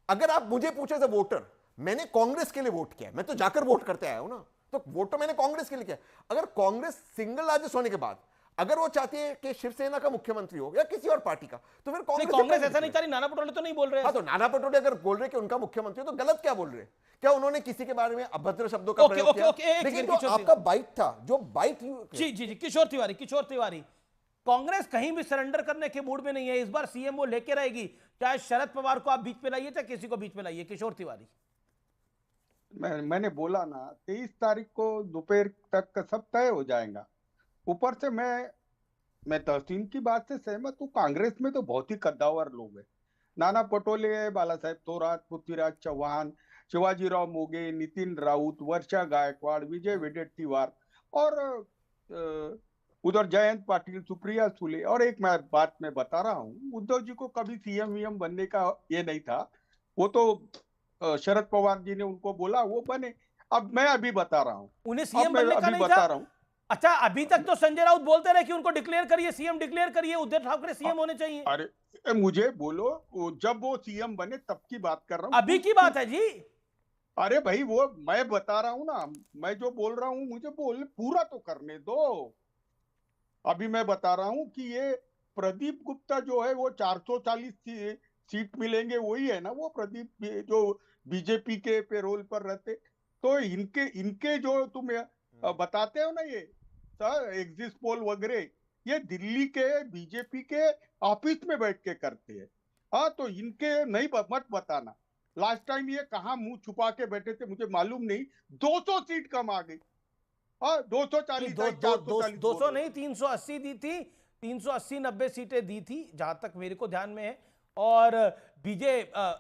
अगर आप मुझे पूछे एज अ वोटर, मैंने कांग्रेस के लिए वोट किया, मैं तो जाकर वोट करते आया हूं ना, तो वोट तो मैंने कांग्रेस के लिए किया। अगर कांग्रेस सिंगल लार्जेस्ट होने के बाद अगर वो चाहती है कि शिवसेना का मुख्यमंत्री हो या किसी और पार्टी का, तो फिर कांग्रेस ऐसा नहीं चाह रही। नाना पटोले तो नहीं बोल रहे। हाँ, तो नाना पटोले अगर बोल रहे कि उनका मुख्यमंत्री हो, तो गलत क्या बोल रहे? क्या उन्होंने किसी के बारे में अभद्र शब्दों का प्रयोग किया? लेकिन जो आपका बाइट था, जो बाइट जी किशोर तिवारी, कांग्रेस कहीं भी सरेंडर करने के मूड में नहीं है। इस बार सीएम वो लेके रहेगी, चाहे शरद पवार को आप बीच में लाइए, चाहे किसी को बीच में लाइए। किशोर तिवारी, मैंने बोला ना 23 तारीख को दोपहर तक सब तय हो जाएगा। ऊपर से मैं तहसीन की बात से सहमत हूँ। कांग्रेस में तो बहुत ही कद्दावर लोग हैं। नाना पटोले है, बाला साहेब थोरात, पृथ्वीराज चौहान, शिवाजीराव मोगे, नितिन राउत, वर्षा गायकवाड़, विजय वडेट्टीवार, और उधर जयंत पाटिल, सुप्रिया सूले। और एक बात मैं बता रहा हूँ, उद्धव जी को कभी सीएम बनने का ये नहीं था। वो तो शरद पवार जी ने उनको बोला, वो बने। अब मैं अभी बता रहा हूँ, उन्हें सीएम बनने का नहीं था। अच्छा, अभी तक तो संजय राउत बोलते रहे कि उनको डिक्लेयर करिए, सीएम डिक्लेयर करिए, उद्धव ठाकरे सीएम होने चाहिए। अरे मुझे बोलो, जब वो सीएम बने तब की बात कर रहा हूँ, अभी की बात है जी। अरे भाई, वो मैं बता रहा हूँ ना, मैं जो बोल रहा हूँ मुझे पूरा तो करने दो। अभी मैं बता रहा हूँ कि ये प्रदीप गुप्ता जो है, वो 440 सीट मिलेंगे, वही है ना वो प्रदीप जो बीजेपी के पेरोल पर रहते। तो इनके जो तुम बताते हो ना, ये एग्जिट पोल वगैरह, ये दिल्ली के बीजेपी के ऑफिस में बैठ के करते हैं। हाँ, तो इनके नहीं मत बताना। लास्ट टाइम ये कहाँ मुंह छुपा के बैठे थे मुझे मालूम नहीं, 200 सीट कम आ गई। 240 200 नहीं, 380 दी थी, 380-90 सीटें दी थी जहां तक मेरे को ध्यान में है। और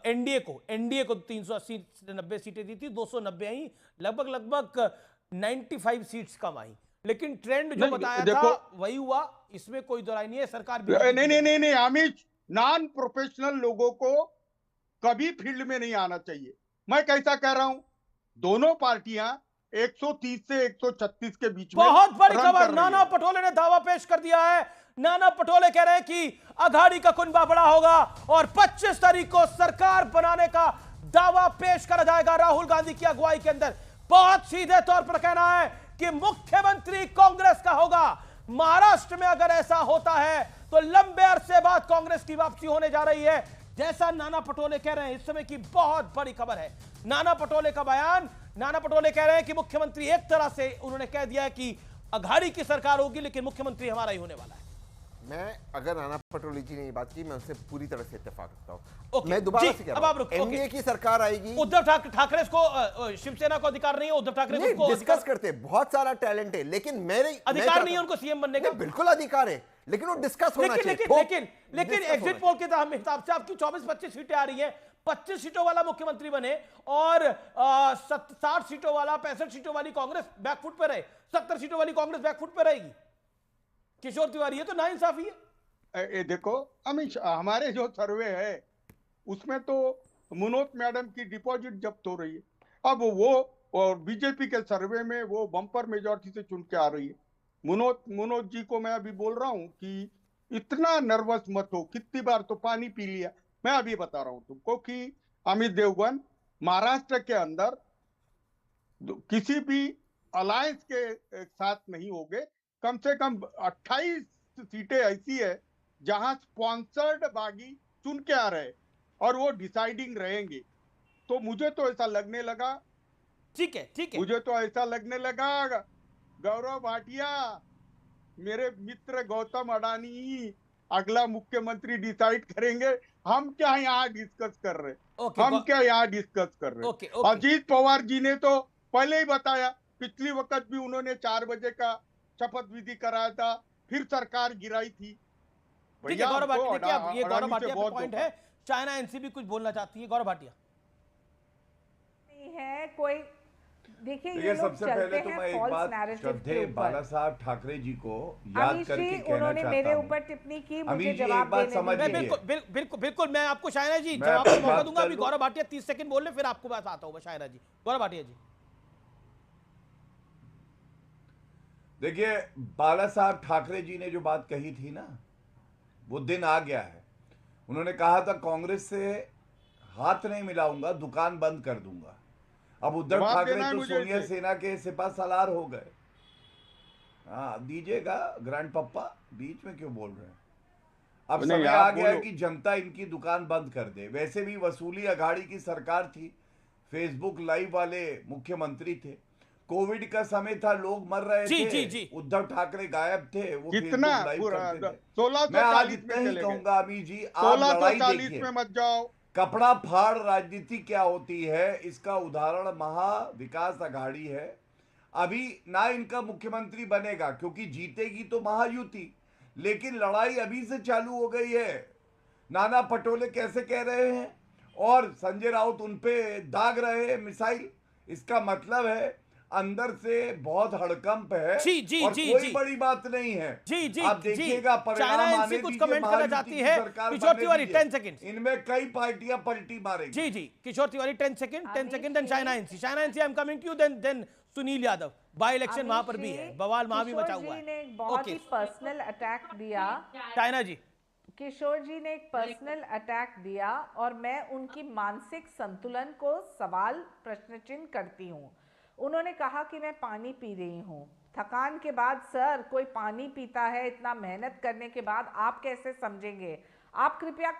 एनडीए को 380-90 सीटें दी थी, 290 आई, लगभग 95 सीट्स कम आई। लेकिन ट्रेंड जो बताया था वही हुआ, इसमें कोई दोराई नहीं है। सरकार नहीं अमित, नॉन प्रोफेशनल लोगों को कभी फील्ड में नहीं आना चाहिए। मैं कैसा कह रहा हूं, दोनों पार्टियां 130 से 136 के बीच में। बहुत बड़ी खबर, नाना पटोले ने दावा पेश कर दिया है। नाना पटोले कह रहे हैं कि अघाड़ी का कुनबा बड़ा होगा और 25 तारीख को सरकार बनाने का दावा पेश करा जाएगा राहुल गांधी की अगुवाई के अंदर। बहुत सीधे तौर पर कहना है कि मुख्यमंत्री कांग्रेस का होगा। महाराष्ट्र में अगर ऐसा होता है तो लंबे अरसे बाद कांग्रेस की वापसी होने जा रही है। जैसा नाना पटोले कह रहे हैं। इस समय की बहुत बड़ी खबर है, नाना पटोले का बयान। नाना पटोले कह रहे हैं कि मुख्यमंत्री, एक तरह से उन्होंने कह दिया कि अघाड़ी की सरकार होगी लेकिन मुख्यमंत्री हमारा ही होने वाला है। मैं अगर नाना पटोले जी ने ये बात की, मैं उससे पूरी तरह से इत्तेफाक रखता हूं। ओके, मैं दोबारा जी, से कह अब रहा आप हूं, रुको, एनडीए की सरकार आएगी। उद्धव ठाकरे को, शिवसेना को अधिकार नहीं है, उद्धव ठाकरे को डिस्कस करते हैं, बहुत सारा टैलेंट है, लेकिन मेरे अधिकार नहीं है उनको सीएम बनने का। बिल्कुल अधिकार है, लेकिन वो डिस्कस होना चाहिए। लेकिन एग्जिट पोल के हिसाब से आपकी 24-25 सीटें आ रही हैं, 25 सीटों वाला मुख्यमंत्री बने और 60 सीटों वाला, 65 सीटों वाली कांग्रेस बैकफुट पे रहे, 70 सीटों वाली कांग्रेस बैकफुट पे रहेगी। किशोर तिवारी, ये तो नाइंसाफी है। देखो अमित शाह, हमारे जो सर्वे है उसमें तो मुनोत मैडम की डिपॉजिट जब्त हो रही है। अब वो और बीजेपी के सर्वे में वो बम्पर मेजॉरिटी से चुन के आ रही है। मुनोत जी को मैं अभी बोल रहा हूं कि इतना नर्वस मत हो, कितनी बार तो पानी पी लिया। मैं अभी बता रहा हूं तुमको कि अमित देवगन महाराष्ट्र के अंदर किसी भी अलायंस के साथ नहीं होंगे। कम से कम 28 सीटें ऐसी है जहां स्पॉन्सर्ड बागी चुन के आ रहे और वो डिसाइडिंग रहेंगे। तो मुझे तो ऐसा लगने लगा, ठीक है, मुझे तो ऐसा लगने लगा गौरव भाटिया, मेरे मित्र गौतम अडानी अगला मुख्यमंत्री डिसाइड करेंगे। हम क्या यहाँ डिस्कस कर रहे, हम क्या यहाँ डिस्कस कर रहे। अजीत पवार जी ने तो पहले ही बताया, पिछली वक्त भी उन्होंने 4 बजे का शपथ विधि कराया था, फिर सरकार गिराई थी। ठीक है गौरव भाटिया, ये गौरव भाटिया का पॉइंट है। चाइना एनसीबी कुछ बोलना चाहती है, गौरव भाटिया। नहीं है कोई, देखिए ये सबसे पहले तो मैं एक बात श्रद्धेय बाला साहब ठाकरे जी को याद करके कहना चाहता हूं, मेरे ऊपर टिप्पणी की, मुझे जवाब देने। बिल्कुल मैं आपको शायरा जी जवाब का मौका दूंगा। अभी गौरव भाटिया 30 सेकंड बोल ले, फिर आपको बात आता हूं शायरा जी। गौरव भाटिया जी, देखिए बाला साहब ठाकरे जी ने जो बात कही थी ना, वो दिन आ गया है। उन्होंने कहा था कांग्रेस से हाथ नहीं मिलाऊंगा, दुकान बंद कर दूंगा। अब उद्धव ठाकरे तो सोनिया सेना के सिपा सलार हो गए। हाँ दीजिएगा ग्रैंड पप्पा, बीच में क्यों बोल रहे हैं। अब समय आ गया है कि जनता इनकी दुकान बंद कर दे। वैसे भी वसूली अघाड़ी की सरकार थी, फेसबुक लाइव वाले मुख्यमंत्री थे, कोविड का समय था, लोग मर रहे थे, उद्धव ठाकरे गायब थे, वो कितना लाइव करते थे। 1640 मैं आज इतना ही कहूंगा अमित जी, आप लड़ाई देखिए, में मत जाओ। कपड़ा फाड़ राजनीति क्या होती है, इसका उदाहरण महा विकास अघाड़ी है। अभी ना इनका मुख्यमंत्री बनेगा क्योंकि जीतेगी तो महायुति, लेकिन लड़ाई अभी से चालू हो गई है। नाना पटोले कैसे कह रहे हैं और संजय राउत उनपे दाग रहे हैं मिसाइल, इसका मतलब है अंदर से बहुत हड़कंप है। और कोई बड़ी बात नहीं है। आप देखिएगा परिणाम आने कुछ कमेंट करना चाहती है किशोर तिवारी, 10 सेकंड। इनमें कई पार्टियां पलटी मारेंगी। जी Kishore Tiwari 10 second then China NC I am coming to you, then Sunil Yadav. By election वहां पर भी है, बवाल वहां भी मचा हुआ है। बहुत ही पर्सनल अटैक दिया चाइना जी, किशोर जी ने एक पर्सनल अटैक दिया और मैं उनकी मानसिक संतुलन को सवाल प्रश्न चिन्ह करती हूँ। उन्होंने कहा कि मैं पानी पी रही हूँ थकान के बाद। सर कोई पानी पीता है इतना मेहनत करने के बाद, आप कैसे समझेंगे? आप कृपया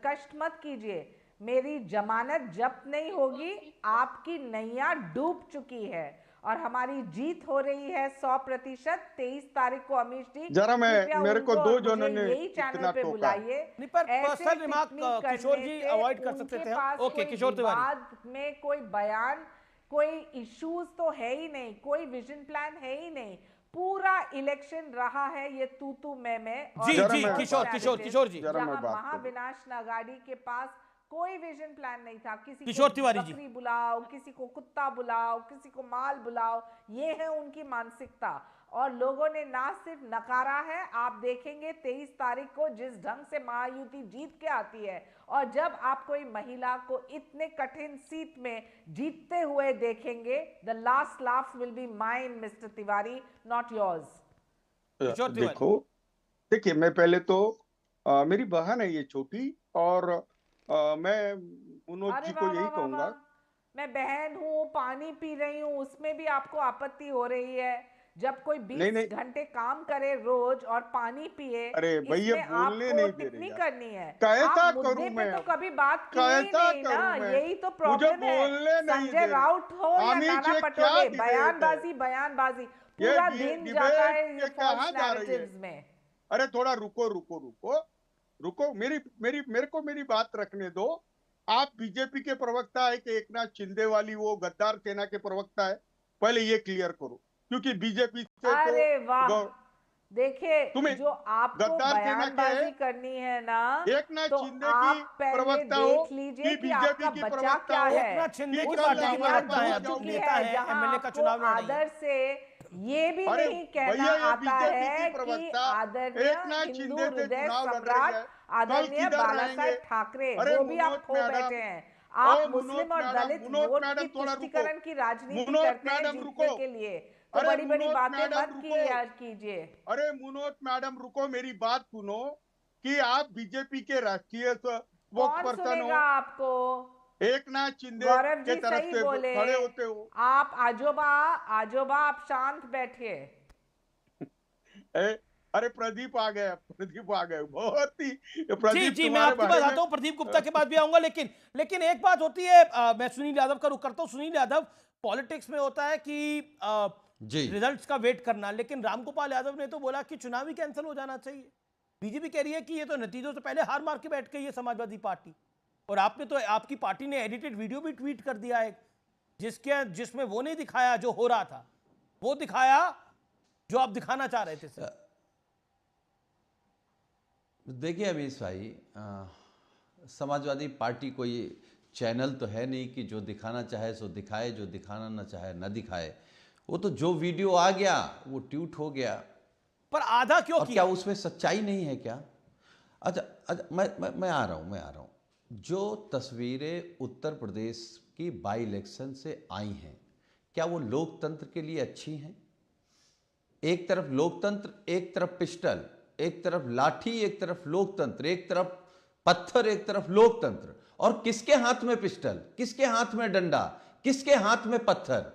कष्ट मत कीजिए, मेरी जमानत जब्त नहीं होगी, आपकी नैया डूब चुकी है और हमारी जीत हो रही है 100%। 23 तारीख को अमित जी जरा मेरे को 2 जनों ने यही चैनल पे बुलाइए। पर्सनल रिमार्क किशोर जी अवॉइड कर सकते थे। ओके किशोर तिवारी, में कोई बयान, कोई इश्यूज तो है ही नहीं, कोई विजन प्लान है ही नहीं। पूरा इलेक्शन रहा है ये तू मैं। जी किशोर जी, महाविनाश अघाड़ी के पास कोई विजन प्लान नहीं था। किसी किशोर तिवारी को बकरी बुलाओ, किसी को कुत्ता बुलाओ, किसी को माल बुलाओ, ये है उनकी मानसिकता। और लोगों ने ना सिर्फ नकारा है, आप देखेंगे 23 तारीख को जिस ढंग से महायुति जीत के आती है, और जब आप कोई महिला को इतने कठिन सीट में जीतते हुए देखेंगे, the last laugh will be mine mister Tiwari, not yours. देखिए मैं पहले तो मेरी बहन है ये छोटी, और मैं मनोज जी को यही कहूंगा, मैं बहन हूँ, पानी पी रही हूँ, उसमें भी आपको आपत्ति हो रही है। जब कोई 20 घंटे काम करे रोज और पानी पिए, अरे भैया इसमें बोलने आपको नहीं दे टिप्पणी रहे करनी है। कैसा आप मुद्दे करूं पे मैं तो अब? कभी बात की ही कैसा नहीं ना, करूं मैं? यही तो मुझे प्रॉब्लम बोलने है। नहीं संजय दे राउत हो या अमित नाना जी क्या पटोले, डिबेट बयानबाजी है? बयानबाजी ये पूरा डि- दिन डिबेट जाता है ये ये कहाँ फॉल्स जा रही है? नैरेटिव्स में। अरे थोड़ा रुको रुको रुको रुको, मेरे को मेरी बात रखने दो। आप बीजेपी के प्रवक्ता है कि एकनाथ शिंदे वाली वो गद्दार सेना के प्रवक्ता है? पहले ये क्लियर करो, क्योंकि बीजेपी से अरे वाह, तो देखिए तुम्हें जो आपको गद्दार सेना के बयानबाजी करनी है ना, एकनाथ तो शिंदे की आप पहले प्रवक्ता हो देख लीजिए कि कि बीजेपी आपका की बचा प्रवक्ता क्या हो? है। एकनाथ शिंदे की उस पार्टी की दुनिया प्रवक्ता है, हो अब चुकी नेता है है, जहां एमएलए का आपको चुनाव लड़ रही है। आदर से ये भी अरे नहीं कहना भैया, ये आता बीजेपी है की कि प्रवक्ता आदरणीय एकनाथ हिंदू शिंदे से हृदय चुनाव लड़ रही सम्राट है, कल आदरणीय किधर बाला रहेंगे? साहेब ठाकरे, अरे वो भी आप मुनोत खो मैडम, बैठे हैं। आप ओ मुस्लिम मुनोत और मैडम, दलित मुनोत वोट मैडम, की थोड़ा रुको। तुष्टीकरण की राजनीति मुनोत करते हैं मैडम, जीतने रुको। के लिए, तो अरे बड़ी बड़ी मुनोत बातें मैडम, मत रुको। कीजिए। अरे मुनोत मैडम रुको, मेरी बात सुनो कि आप बीजेपी के राष्ट्रीय कौन स्पोक्सपर्सन सुनेगा हो, आपको? एकनाथ शिंदे गौरव के जी तरफ सही से बोले, खड़े होते हो। आप आजोबा आप शांत बैठिए। अरे प्रदीप आ गया, प्रदीप आ गए, बहुत ही जी प्रदीप जी, मैं तुम्हारे आपके बारे पास में आता हूं, प्रदीप गुप्ता के पास भी आऊंगा, लेकिन एक बात होती है, मैं सुनील यादव का रुख करता हूं। सुनील यादव, पॉलिटिक्स में होता है कि रिजल्ट्स का वेट करना, लेकिन रामगोपाल यादव ने तो बोला कि चुनाव ही कैंसिल हो जाना चाहिए। बीजेपी कह रही है कि ये तो नतीजों से पहले हार मार के बैठ गई है समाजवादी पार्टी, और आपने तो, आपकी पार्टी ने एडिटेड वीडियो भी ट्वीट कर दिया है जिसमें वो नहीं दिखाया जो हो रहा था, वो दिखाया जो आप दिखाना चाह रहे थे सर। देखिए अमीश भाई, समाजवादी पार्टी कोई चैनल तो है नहीं कि जो दिखाना चाहे सो दिखाए, जो दिखाना न चाहे न दिखाए। वो तो जो वीडियो आ गया वो ट्वीट हो गया, पर आधा क्यों किया? क्या उसमें सच्चाई नहीं है क्या? अच्छा, मैं आ रहा हूँ। जो तस्वीरें उत्तर प्रदेश की बाई इलेक्शन से आई हैं, क्या वो लोकतंत्र के लिए अच्छी हैं? एक तरफ लोकतंत्र, एक तरफ पिस्टल, एक तरफ लाठी, एक तरफ लोकतंत्र, एक तरफ पत्थर, एक तरफ लोकतंत्र। और किसके हाथ में पिस्टल, किसके हाथ में डंडा, किसके हाथ में पत्थर?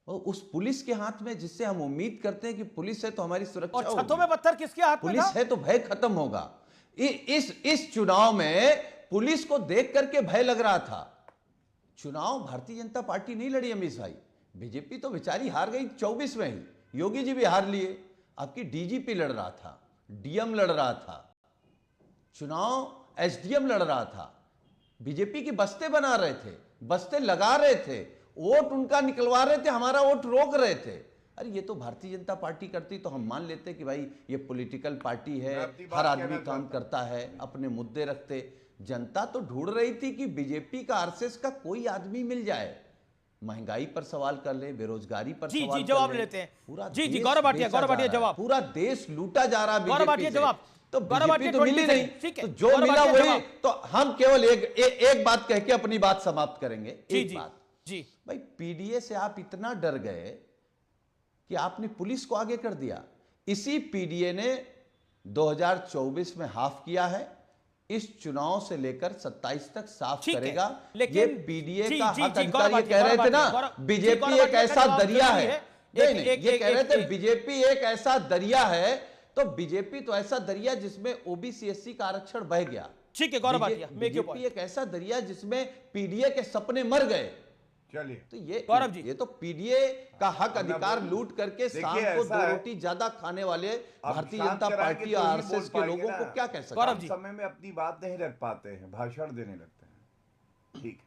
और उस पुलिस के हाथ में, जिससे हम उम्मीद करते हैं कि पुलिस है तो हमारी सुरक्षा और होगी। छतों में पत्थर किसके हाथ में पुलिस था? है तो भय खत्म होगा। इस चुनाव में पुलिस को देख करके भय लग रहा था। चुनाव भारतीय जनता पार्टी नहीं लड़ी अमीश भाई, बीजेपी तो बेचारी हार गई 24 में ही। योगी जी भी हार लिए, आपकी डीजीपी लड़ रहा था, डीएम लड़ रहा था, चुनाव एसडीएम लड़ रहा था, बीजेपी की बस्ते बना रहे थे, बस्ते लगा रहे थे, वोट उनका निकलवा रहे थे, हमारा वोट रोक रहे थे। अरे ये तो भारतीय जनता पार्टी करती तो हम मान लेते कि भाई ये पॉलिटिकल पार्टी है, हर आदमी काम करता है, अपने मुद्दे रखते। जनता तो ढूंढ रही थी कि बीजेपी का, आरएसएस का कोई आदमी मिल जाए। महंगाई पर सवाल कर ले, बेरोजगारी पर सवाल जी जवाब लेते हैं। पूरा जी गौरव भाटिया जवाब। पूरा देश लूटा जा रहा है गौरव भाटिया जवाब। तो बीजेपी तो मिली नहीं, तो जो मिला वही। तो हम केवल एक बात कह के अपनी बात समाप्त करेंगे। एक बात जी भाई, पीडीए से आप इतना डर गए कि आपने पुलिस को आगे कर दिया। इसी पीडीए ने 2024 में हाफ किया है, इस चुनाव से लेकर 27 तक साफ करेगा। ये पीडीए का हक अधिकार। ये कह रहे थे ना बीजेपी एक ऐसा दरिया है, नहीं ये कह रहे थे बीजेपी एक ऐसा दरिया है, तो बीजेपी तो ऐसा दरिया जिसमें ओबीसी एससी का आरक्षण बह गया। ठीक है गौरव भाटिया, बीजेपी एक ऐसा दरिया जिसमें पीडीए के सपने मर गए। चलिए, तो ये गौरव जी, ये तो पीडीए का हक अधिकार लूट करके शाम को 2 रोटी ज्यादा खाने वाले भारतीय जनता पार्टी और आरएसएस के लोगों को क्या कह सकते हैं? समय में अपनी बात नहीं रख पाते हैं, भाषण देने लगते हैं। ठीक है,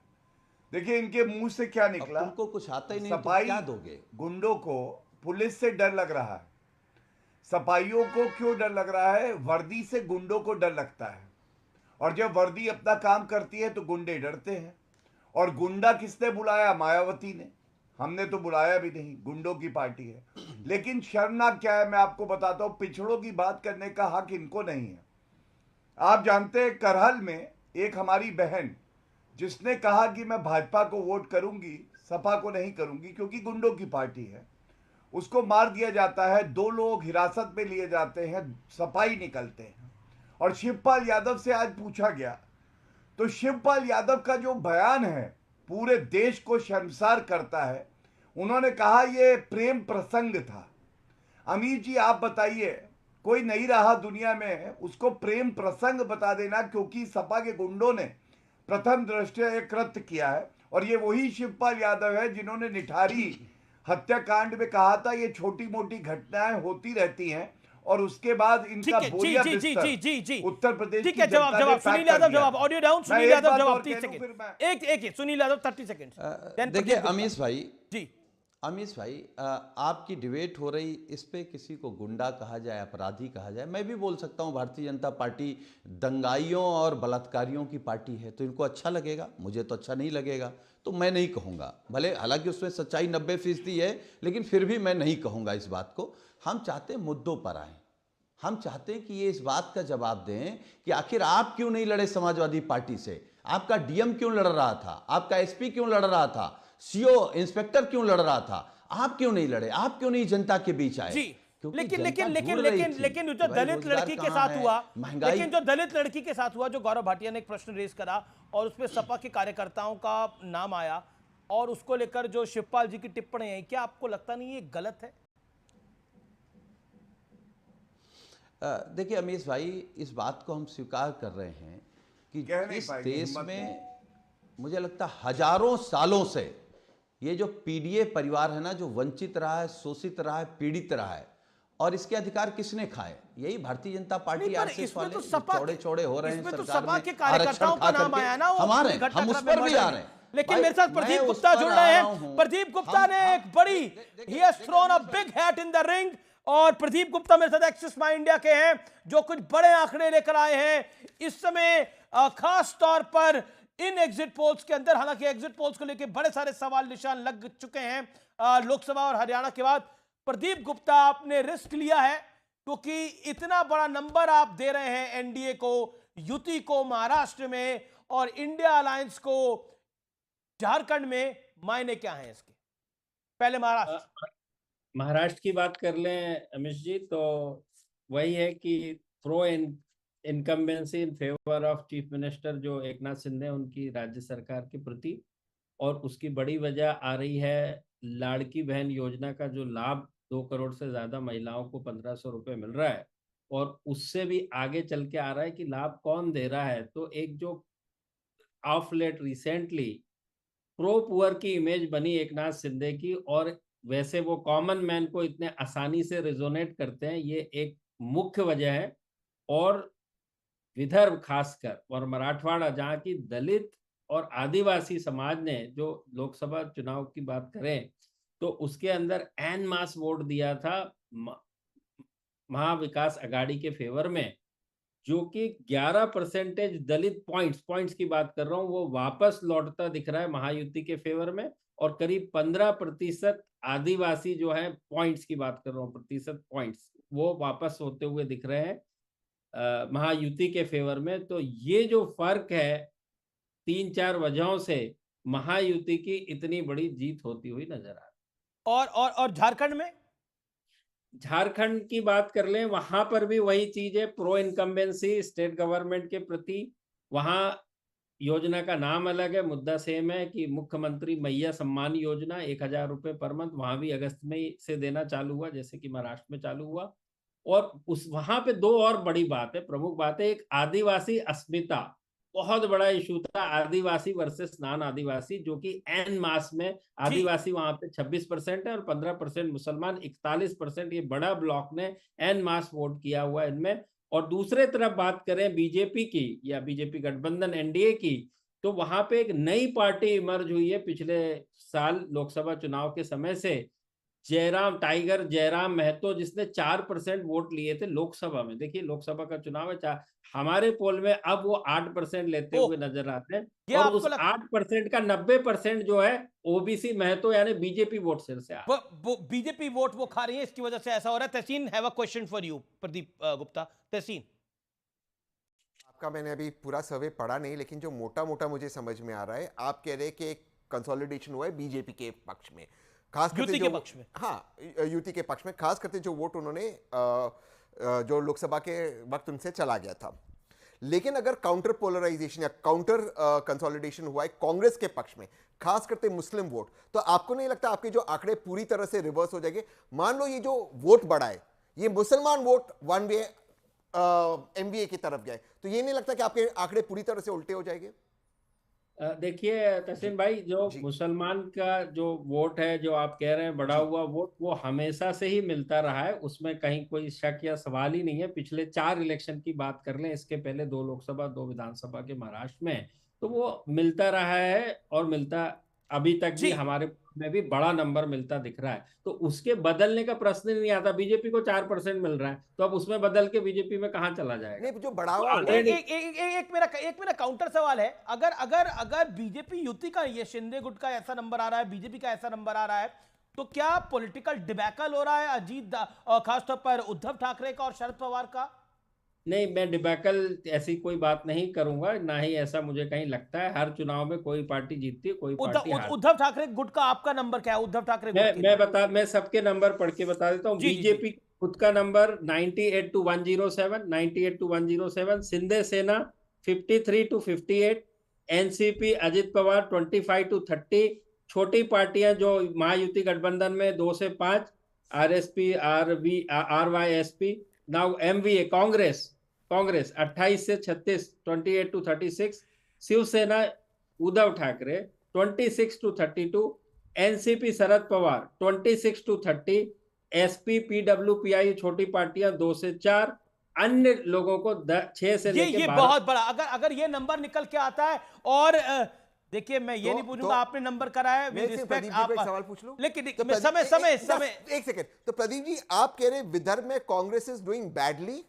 देखिए इनके मुंह से क्या निकला। उनको कुछ आता ही नहीं, सफाई तो क्या दोगे? गुंडों को पुलिस से डर लग रहा है, सफाइयों को क्यों डर लग रहा है? वर्दी से गुंडों को डर लगता है, और जब वर्दी अपना काम करती है तो गुंडे डरते हैं। और गुंडा किसने बुलाया? मायावती ने। हमने तो बुलाया भी नहीं, गुंडों की पार्टी है। लेकिन शर्मनाक क्या है, मैं आपको बताता हूं, पिछड़ों की बात करने का हक इनको नहीं है। आप जानते हैं करहल में एक हमारी बहन जिसने कहा कि मैं भाजपा को वोट करूंगी, सपा को नहीं करूंगी क्योंकि गुंडों की पार्टी है, उसको मार दिया जाता है। 2 लोग हिरासत में लिए जाते हैं, सपाई निकलते हैं। और शिवपाल यादव से आज पूछा गया तो शिवपाल यादव का जो बयान है पूरे देश को शर्मसार करता है। उन्होंने कहा ये प्रेम प्रसंग था। अमीर जी आप बताइए, कोई नहीं रहा दुनिया में, उसको प्रेम प्रसंग बता देना, क्योंकि सपा के गुंडों ने प्रथम दृष्टया एक कृत्य किया है। और ये वही शिवपाल यादव है जिन्होंने निठारी हत्याकांड में कहा था ये छोटी मोटी घटनाएं होती रहती हैं, और उसके बाद इनका बोरिया बिस्तर उत्तर प्रदेश ठीक है। जवाब सुनील यादव, जवाब ऑडियो डाउन, सुनील यादव जवाब 30 सेकंड, एक सुनील यादव 30 सेकंड। देखिए अमीश भाई जी, अमीश भाई, आपकी डिबेट हो रही, इस पे किसी को गुंडा कहा जाए, अपराधी कहा जाए, मैं भी बोल सकता हूं भारतीय जनता पार्टी दंगाइयों और बलात्कारियों की पार्टी है, तो इनको अच्छा लगेगा, मुझे तो अच्छा नहीं लगेगा, तो मैं नहीं कहूँगा। भले हालांकि उसमें सच्चाई 90% है, लेकिन फिर भी मैं नहीं कहूँगा इस बात को। हम चाहते हैं मुद्दों पर आएँ, हम चाहते हैं कि ये इस बात का जवाब दें कि आखिर आप क्यों नहीं लड़े समाजवादी पार्टी से, आपका डीएम क्यों लड़ रहा था, आपका एसपी क्यों लड़ रहा था, सीओ इंस्पेक्टर क्यों लड़ रहा था, आप क्यों नहीं लड़े, आप क्यों नहीं जनता के बीच आए? लेकिन जो दलित लड़की के साथ हुआ, लेकिन जो दलित लड़की के साथ हुआ, जो गौरव भाटिया ने एक प्रश्न रेज करा और उसमें सपा के कार्यकर्ताओं का नाम आया और उसको लेकर जो शिवपाल जी की टिप्पणी है, क्या आपको लगता नहीं ये गलत है? देखिए अमीश भाई, इस बात को हम स्वीकार कर रहे हैं कि इस देश में मुझे लगता है हजारों सालों से ये जो पीडीए परिवार है ना, जो वंचित रहा है, शोषित रहा है, पीड़ित रहा है, और इसके अधिकार किसने खाए? यही भारतीय जनता पार्टी आरएसएस वाले चौड़े चौड़े हो रहे हैं सरकार में, आरक्षण खा करके हमारे, हम उस पर भी आ रहे हैं। लेकिन मेरे साथ प्रदीप गुप्ता जुड़ रहे हैं। प्रदीप गुप्ता ने एक बड़ी, he has thrown a big hat in the ring, और प्रदीप गुप्ता मेरे साथ एक्सिस माई इंडिया के हैं, जो कुछ बड़े आंकड़े लेकर आए हैं इस समय, खास तौर पर इन एग्जिट पोल्स के अंदर। हालांकि एग्जिट पोल्स को लेकर बड़े सारे सवाल निशान लग चुके हैं लोकसभा और हरियाणा के बाद। प्रदीप गुप्ता, आपने रिस्क लिया है क्योंकि इतना बड़ा नंबर आप दे रहे हैं एनडीए को, युति को महाराष्ट्र में और इंडिया अलायंस को झारखंड में, मायने क्या है इसके? पहले महाराष्ट्र की बात कर लें अमिश जी, तो वही है कि pro incumbency in favour of chief minister जो एकनाथ शिंदे उनकी राज्य सरकार के प्रति, और उसकी बड़ी वजह आ रही है लाड़की बहन योजना का जो लाभ 2 करोड़ से ज्यादा महिलाओं को 1500 रुपये मिल रहा है, और उससे भी आगे चल के आ रहा है कि लाभ कौन दे रहा है। तो एक जो of late recently pro poor की इमेज बनी एकनाथ शिंदे की, और वैसे वो कॉमन मैन को इतने आसानी से रिजोनेट करते हैं, ये एक मुख्य वजह है। और विदर्भ खासकर और मराठवाड़ा, जहाँ की दलित और आदिवासी समाज ने जो लोकसभा चुनाव की बात करें तो उसके अंदर एन मास वोट दिया था महाविकास अघाड़ी के फेवर में, जो कि 11% दलित पॉइंट्स की बात कर रहा हूं, वो वापस लौटता दिख रहा है महायुति के फेवर में, और करीब 15% आदिवासी जो है, पॉइंट्स की बात कर रहा हूं, प्रतिशत पॉइंट्स, वो वापस होते हुए दिख रहे हैं महायुति के फेवर में। तो ये जो फर्क है 3-4 वजहों से महायुति की इतनी बड़ी जीत होती हुई नजर आ रही। और झारखंड में, झारखंड की बात कर लें, वहां पर भी वही चीज है, प्रो इनकम्बेंसी स्टेट गवर्नमेंट के प्रति। वहां योजना का नाम अलग है, मुद्दा सेम है कि मुख्यमंत्री मैया सम्मान योजना 1000 रुपये पर मंथ, वहां भी अगस्त में से देना चालू हुआ जैसे कि महाराष्ट्र में चालू हुआ। और उस वहां पे 2 और बड़ी बात है, प्रमुख बात है, एक आदिवासी अस्मिता, बहुत बड़ा इशू था, आदिवासी वर्सेस नॉन आदिवासी, जो कि एन मास में आदिवासी वहां पे 26% है और 15% मुसलमान, 41%, ये बड़ा ब्लॉक ने एन मास वोट किया हुआ है इनमें। और दूसरे तरफ बात करें बीजेपी की या बीजेपी गठबंधन एनडीए की, तो वहां पे एक नई पार्टी इमर्ज हुई है पिछले साल लोकसभा चुनाव के समय से, जयराम महतो, जिसने 4% वोट लिए थे लोकसभा में। देखिए लोकसभा का चुनाव है, हमारे पोल में अब वो 8% लेते हुए नजर आते हैं, और उस 8% का 90% जो है ओबीसी महतो यानी बीजेपी वोट से आ, वो बीजेपी वोट वो खा रही है, इसकी वजह से ऐसा हो रहा है। Tehseen, have a question for you, Pradeep Gupta. Tehseen, आपका मैंने अभी पूरा सर्वे पढ़ा नहीं, लेकिन जो मोटा मोटा मुझे समझ में आ रहा है, आप कह रहे हैं कि एक कंसोलिडेशन हुआ है बीजेपी के पक्ष में, खास करके जो पक्ष में, हाँ युति के पक्ष में, खास करके जो वोट उन्होंने जो लोकसभा के वक्त उनसे चला गया था। लेकिन अगर काउंटर पोलराइजेशन या काउंटर कंसोलिडेशन हुआ है कांग्रेस के पक्ष में, खास करते मुस्लिम वोट, तो आपको नहीं लगता आपके जो आंकड़े पूरी तरह से रिवर्स हो जाएंगे? मान लो ये जो वोट बढ़ा है, ये मुसलमान वोट वन वे एमवीए की तरफ गए, तो ये नहीं लगता कि आपके आंकड़े पूरी तरह से उल्टे हो जाएंगे? देखिए तहसीन भाई, जो मुसलमान का जो वोट है, जो आप कह रहे हैं बढ़ा हुआ वोट, वो हमेशा से ही मिलता रहा है, उसमें कहीं कोई शक या सवाल ही नहीं है। पिछले 4 इलेक्शन की बात कर लें, इसके पहले 2 लोकसभा 2 विधानसभा के महाराष्ट्र में, तो वो मिलता रहा है और मिलता अभी तक भी हमारे में भी बड़ा नंबर मिलता दिख रहा है। तो उसके बदलने का प्रश्न ही नहीं आता। बीजेपी को 4% मिल रहा है, तो अब उसमें बदल के बीजेपी में कहां चला जाएगा? नहीं, जो बढ़ावा एक मेरा ककाउंटर सवाल है। अगर बीजेपी युति का, ये शिंदे गुट का ऐसा नंबर आ रहा है, बीजेपी का ऐसा नंबर आ रहा है, तो क्या पॉलिटिकल डिबैकल हो रहा है अजीत, खासतौर पर उद्धव ठाकरे का और शरद पवार का? नहीं, मैं डिबैकल ऐसी कोई बात नहीं करूंगा, ना ही ऐसा मुझे कहीं लगता है। हर चुनाव में कोई पार्टी जीतती है, कोई पार्टी हारती है। उद्धव ठाकरे गुट का आपका नंबर क्या है? उद्धव ठाकरे मैं सबके नंबर पढ़ के बता देता हूँ। बीजेपी खुद का नंबर 98 to 107, 98 to 107, शिंदे सेना 53 to 58, NCP Ajit Pawar 25 to 30, छोटी पार्टियां जो महायुति गठबंधन में 2 से 5, RSP, RYSP, now MVA, Congress 28 से 36, 28 to 36, Shiv Sena Uddhav Thackeray 26 to 32, NCP Sharad Pawar 26 to 30, SP, PWPI छोटी पार्टियां 2 से 4, अन्य लोगों को 6 से लेकर 12। ये बहुत बड़ा, अगर ये नंबर निकल के आता है, और देखिए मैं ये नहीं पूछूंगा आपने नंबर कराया, प्रदीप जी को एक सवाल पूछ लूं, लेकिन तो समय एक सेकंड, तो प्रदीप जी आप कह रहे हैं विदर्भ में Congress is doing badly?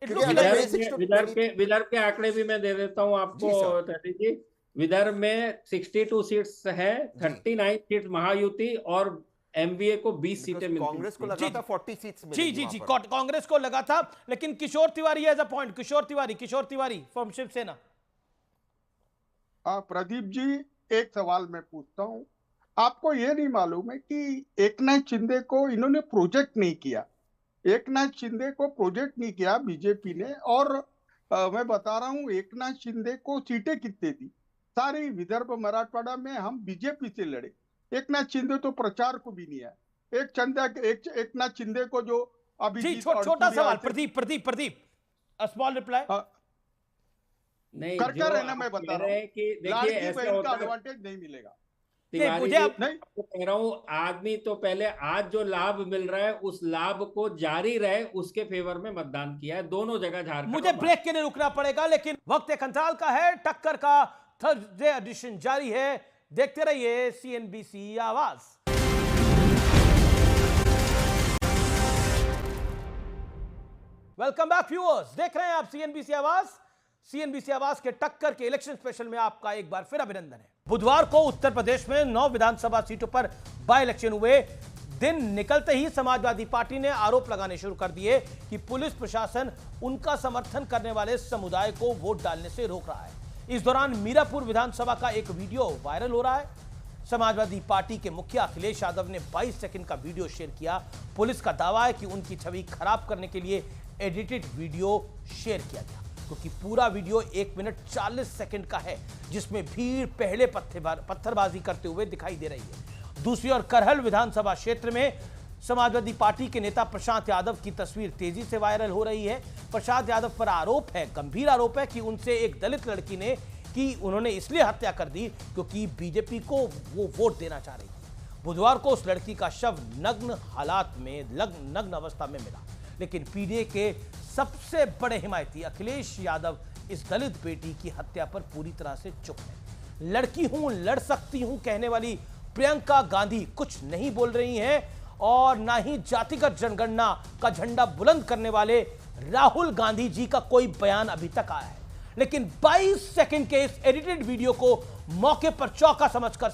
Vidarbha के आंकड़े भी मैं दे देता हूं आपको प्रदीप जी। विदर्भ में 62 सीट्स है, 39 सीट महायुति, और एमवीए को 20 सीटें मिलती। कांग्रेस को लगा था 40 सीट्स जी कांग्रेस को लगा था, लेकिन Kishore Tiwari as a point, Kishore Tiwari from Shiv Sena. Pradeep ji, एक सवाल मैं पूछता हूँ, आपको ये नहीं मालूम है कि एकनाथ शिंदे को इन्होंने प्रोजेक्ट नहीं किया? एकनाथ शिंदे को प्रोजेक्ट नहीं किया बीजेपी ने, और मैं बता रहा हूँ एकनाथ शिंदे को सीटें कितनी थी? सारी विदर्भ मराठवाड़ा में हम बीजेपी से लड़े, एकनाथ शिंदे तो प्रचार को भी नहीं आया। एकनाथ शिंदे को जो अभी छोटा सवाल, प्रदीप स्मॉल रिप्लाई नहीं करके रहना, मैं बता रहा हूँ कि देखिए ऐसा होता है, एडवांटेज नहीं मिलेगा। मुझे आपको कह रहा हूँ, आदमी तो पहले आज जो लाभ मिल रहा है उस लाभ को जारी रहे उसके फेवर में मतदान किया है दोनों जगह झारखंड। मुझे ब्रेक के लिए रुकना पड़ेगा, लेकिन वक्त एक अंतराल का है। टक्कर का थर्सडे एडिशन जारी है, देखते रहिए सीएनबीसी आवाज। वेलकम बैक व्यूअर्स, देख रहे हैं आप सीएनबीसी आवाज। सीएनबीसी आवाज के टक्कर के इलेक्शन स्पेशल में आपका एक बार फिर अभिनंदन है। बुधवार को उत्तर प्रदेश में 9 विधानसभा सीटों पर बाय इलेक्शन हुए। दिन निकलते ही समाजवादी पार्टी ने आरोप लगाने शुरू कर दिए कि पुलिस प्रशासन उनका समर्थन करने वाले समुदाय को वोट डालने से रोक रहा है। इस दौरान मीरापुर विधानसभा का एक वीडियो वायरल हो रहा है। समाजवादी पार्टी के मुखिया अखिलेश यादव ने 22 सेकंड का वीडियो शेयर किया। पुलिस का दावा है कि उनकी छवि खराब करने के लिए एडिटेड वीडियो शेयर किया गया, क्योंकि पूरा वीडियो 1 मिनट 40 सेकंड का है, जिसमें भीड़ पहले पत्थरबाजी करते हुए दिखाई दे रही है। दूसरी ओर करहल विधानसभा क्षेत्र में समाजवादी पार्टी के नेता प्रशांत यादव की तस्वीर तेजी से वायरल हो रही है। प्रशांत यादव पर आरोप है, गंभीर आरोप है कि उनसे एक दलित लड़की ने कि उन्होंने इसलिए हत्या कर दी क्योंकि बीजेपी को वो वोट देना चाह रही थी। बुधवार को उस लड़की का शव नग्न हालात में नग्न अवस्था में मिला, लेकिन पीडीए के सबसे बड़े हिमायती अखिलेश यादव इस दलित बेटी की हत्या पर पूरी तरह से चुप है। लड़की हूं, लड़ सकती हूं कहने वाली प्रियंका गांधी कुछ नहीं बोल रही हैं, और ना ही जातिगत जनगणना का झंडा बुलंद करने वाले राहुल गांधी जी का कोई बयान अभी तक आया है। लेकिन 22 सेकंड के इस एडिटेड वीडियो को मौके पर चौका समझकर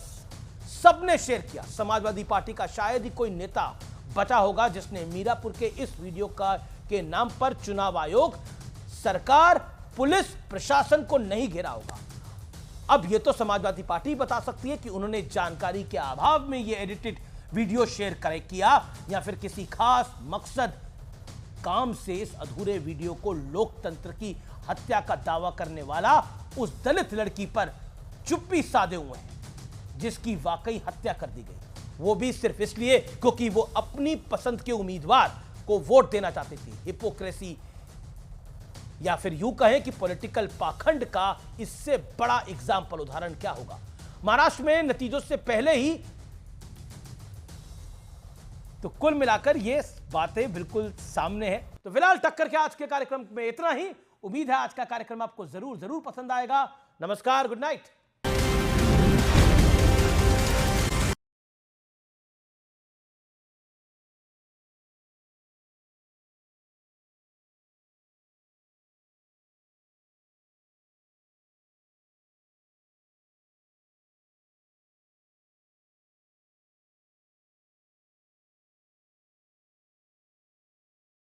सबने शेयर किया। समाजवादी पार्टी का शायद ही कोई नेता बचा होगा जिसने मीरापुर के इस वीडियो के नाम पर चुनाव आयोग, सरकार, पुलिस प्रशासन को नहीं घेरा होगा। अब यह तो समाजवादी पार्टी बता सकती है कि उन्होंने जानकारी के अभाव में यह एडिटेड वीडियो शेयर किया, या फिर किसी खास मकसद काम से इस अधूरे वीडियो को लोकतंत्र की हत्या का दावा करने वाला उस दलित लड़की पर चुप्पी साधे हुए हैं जिसकी वाकई हत्या कर दी गई, वो भी सिर्फ इसलिए क्योंकि वो अपनी पसंद के उम्मीदवार को वोट देना चाहते थे। हिपोक्रेसी या फिर यूं कहें कि पॉलिटिकल पाखंड का इससे बड़ा एग्जाम्पल उदाहरण क्या होगा। महाराष्ट्र में नतीजों से पहले ही तो कुल मिलाकर ये बातें बिल्कुल सामने है। तो फिलहाल टक्कर के आज के कार्यक्रम में इतना ही। उम्मीद है आज का कार्यक्रम आपको जरूर पसंद आएगा। नमस्कार, गुड नाइट।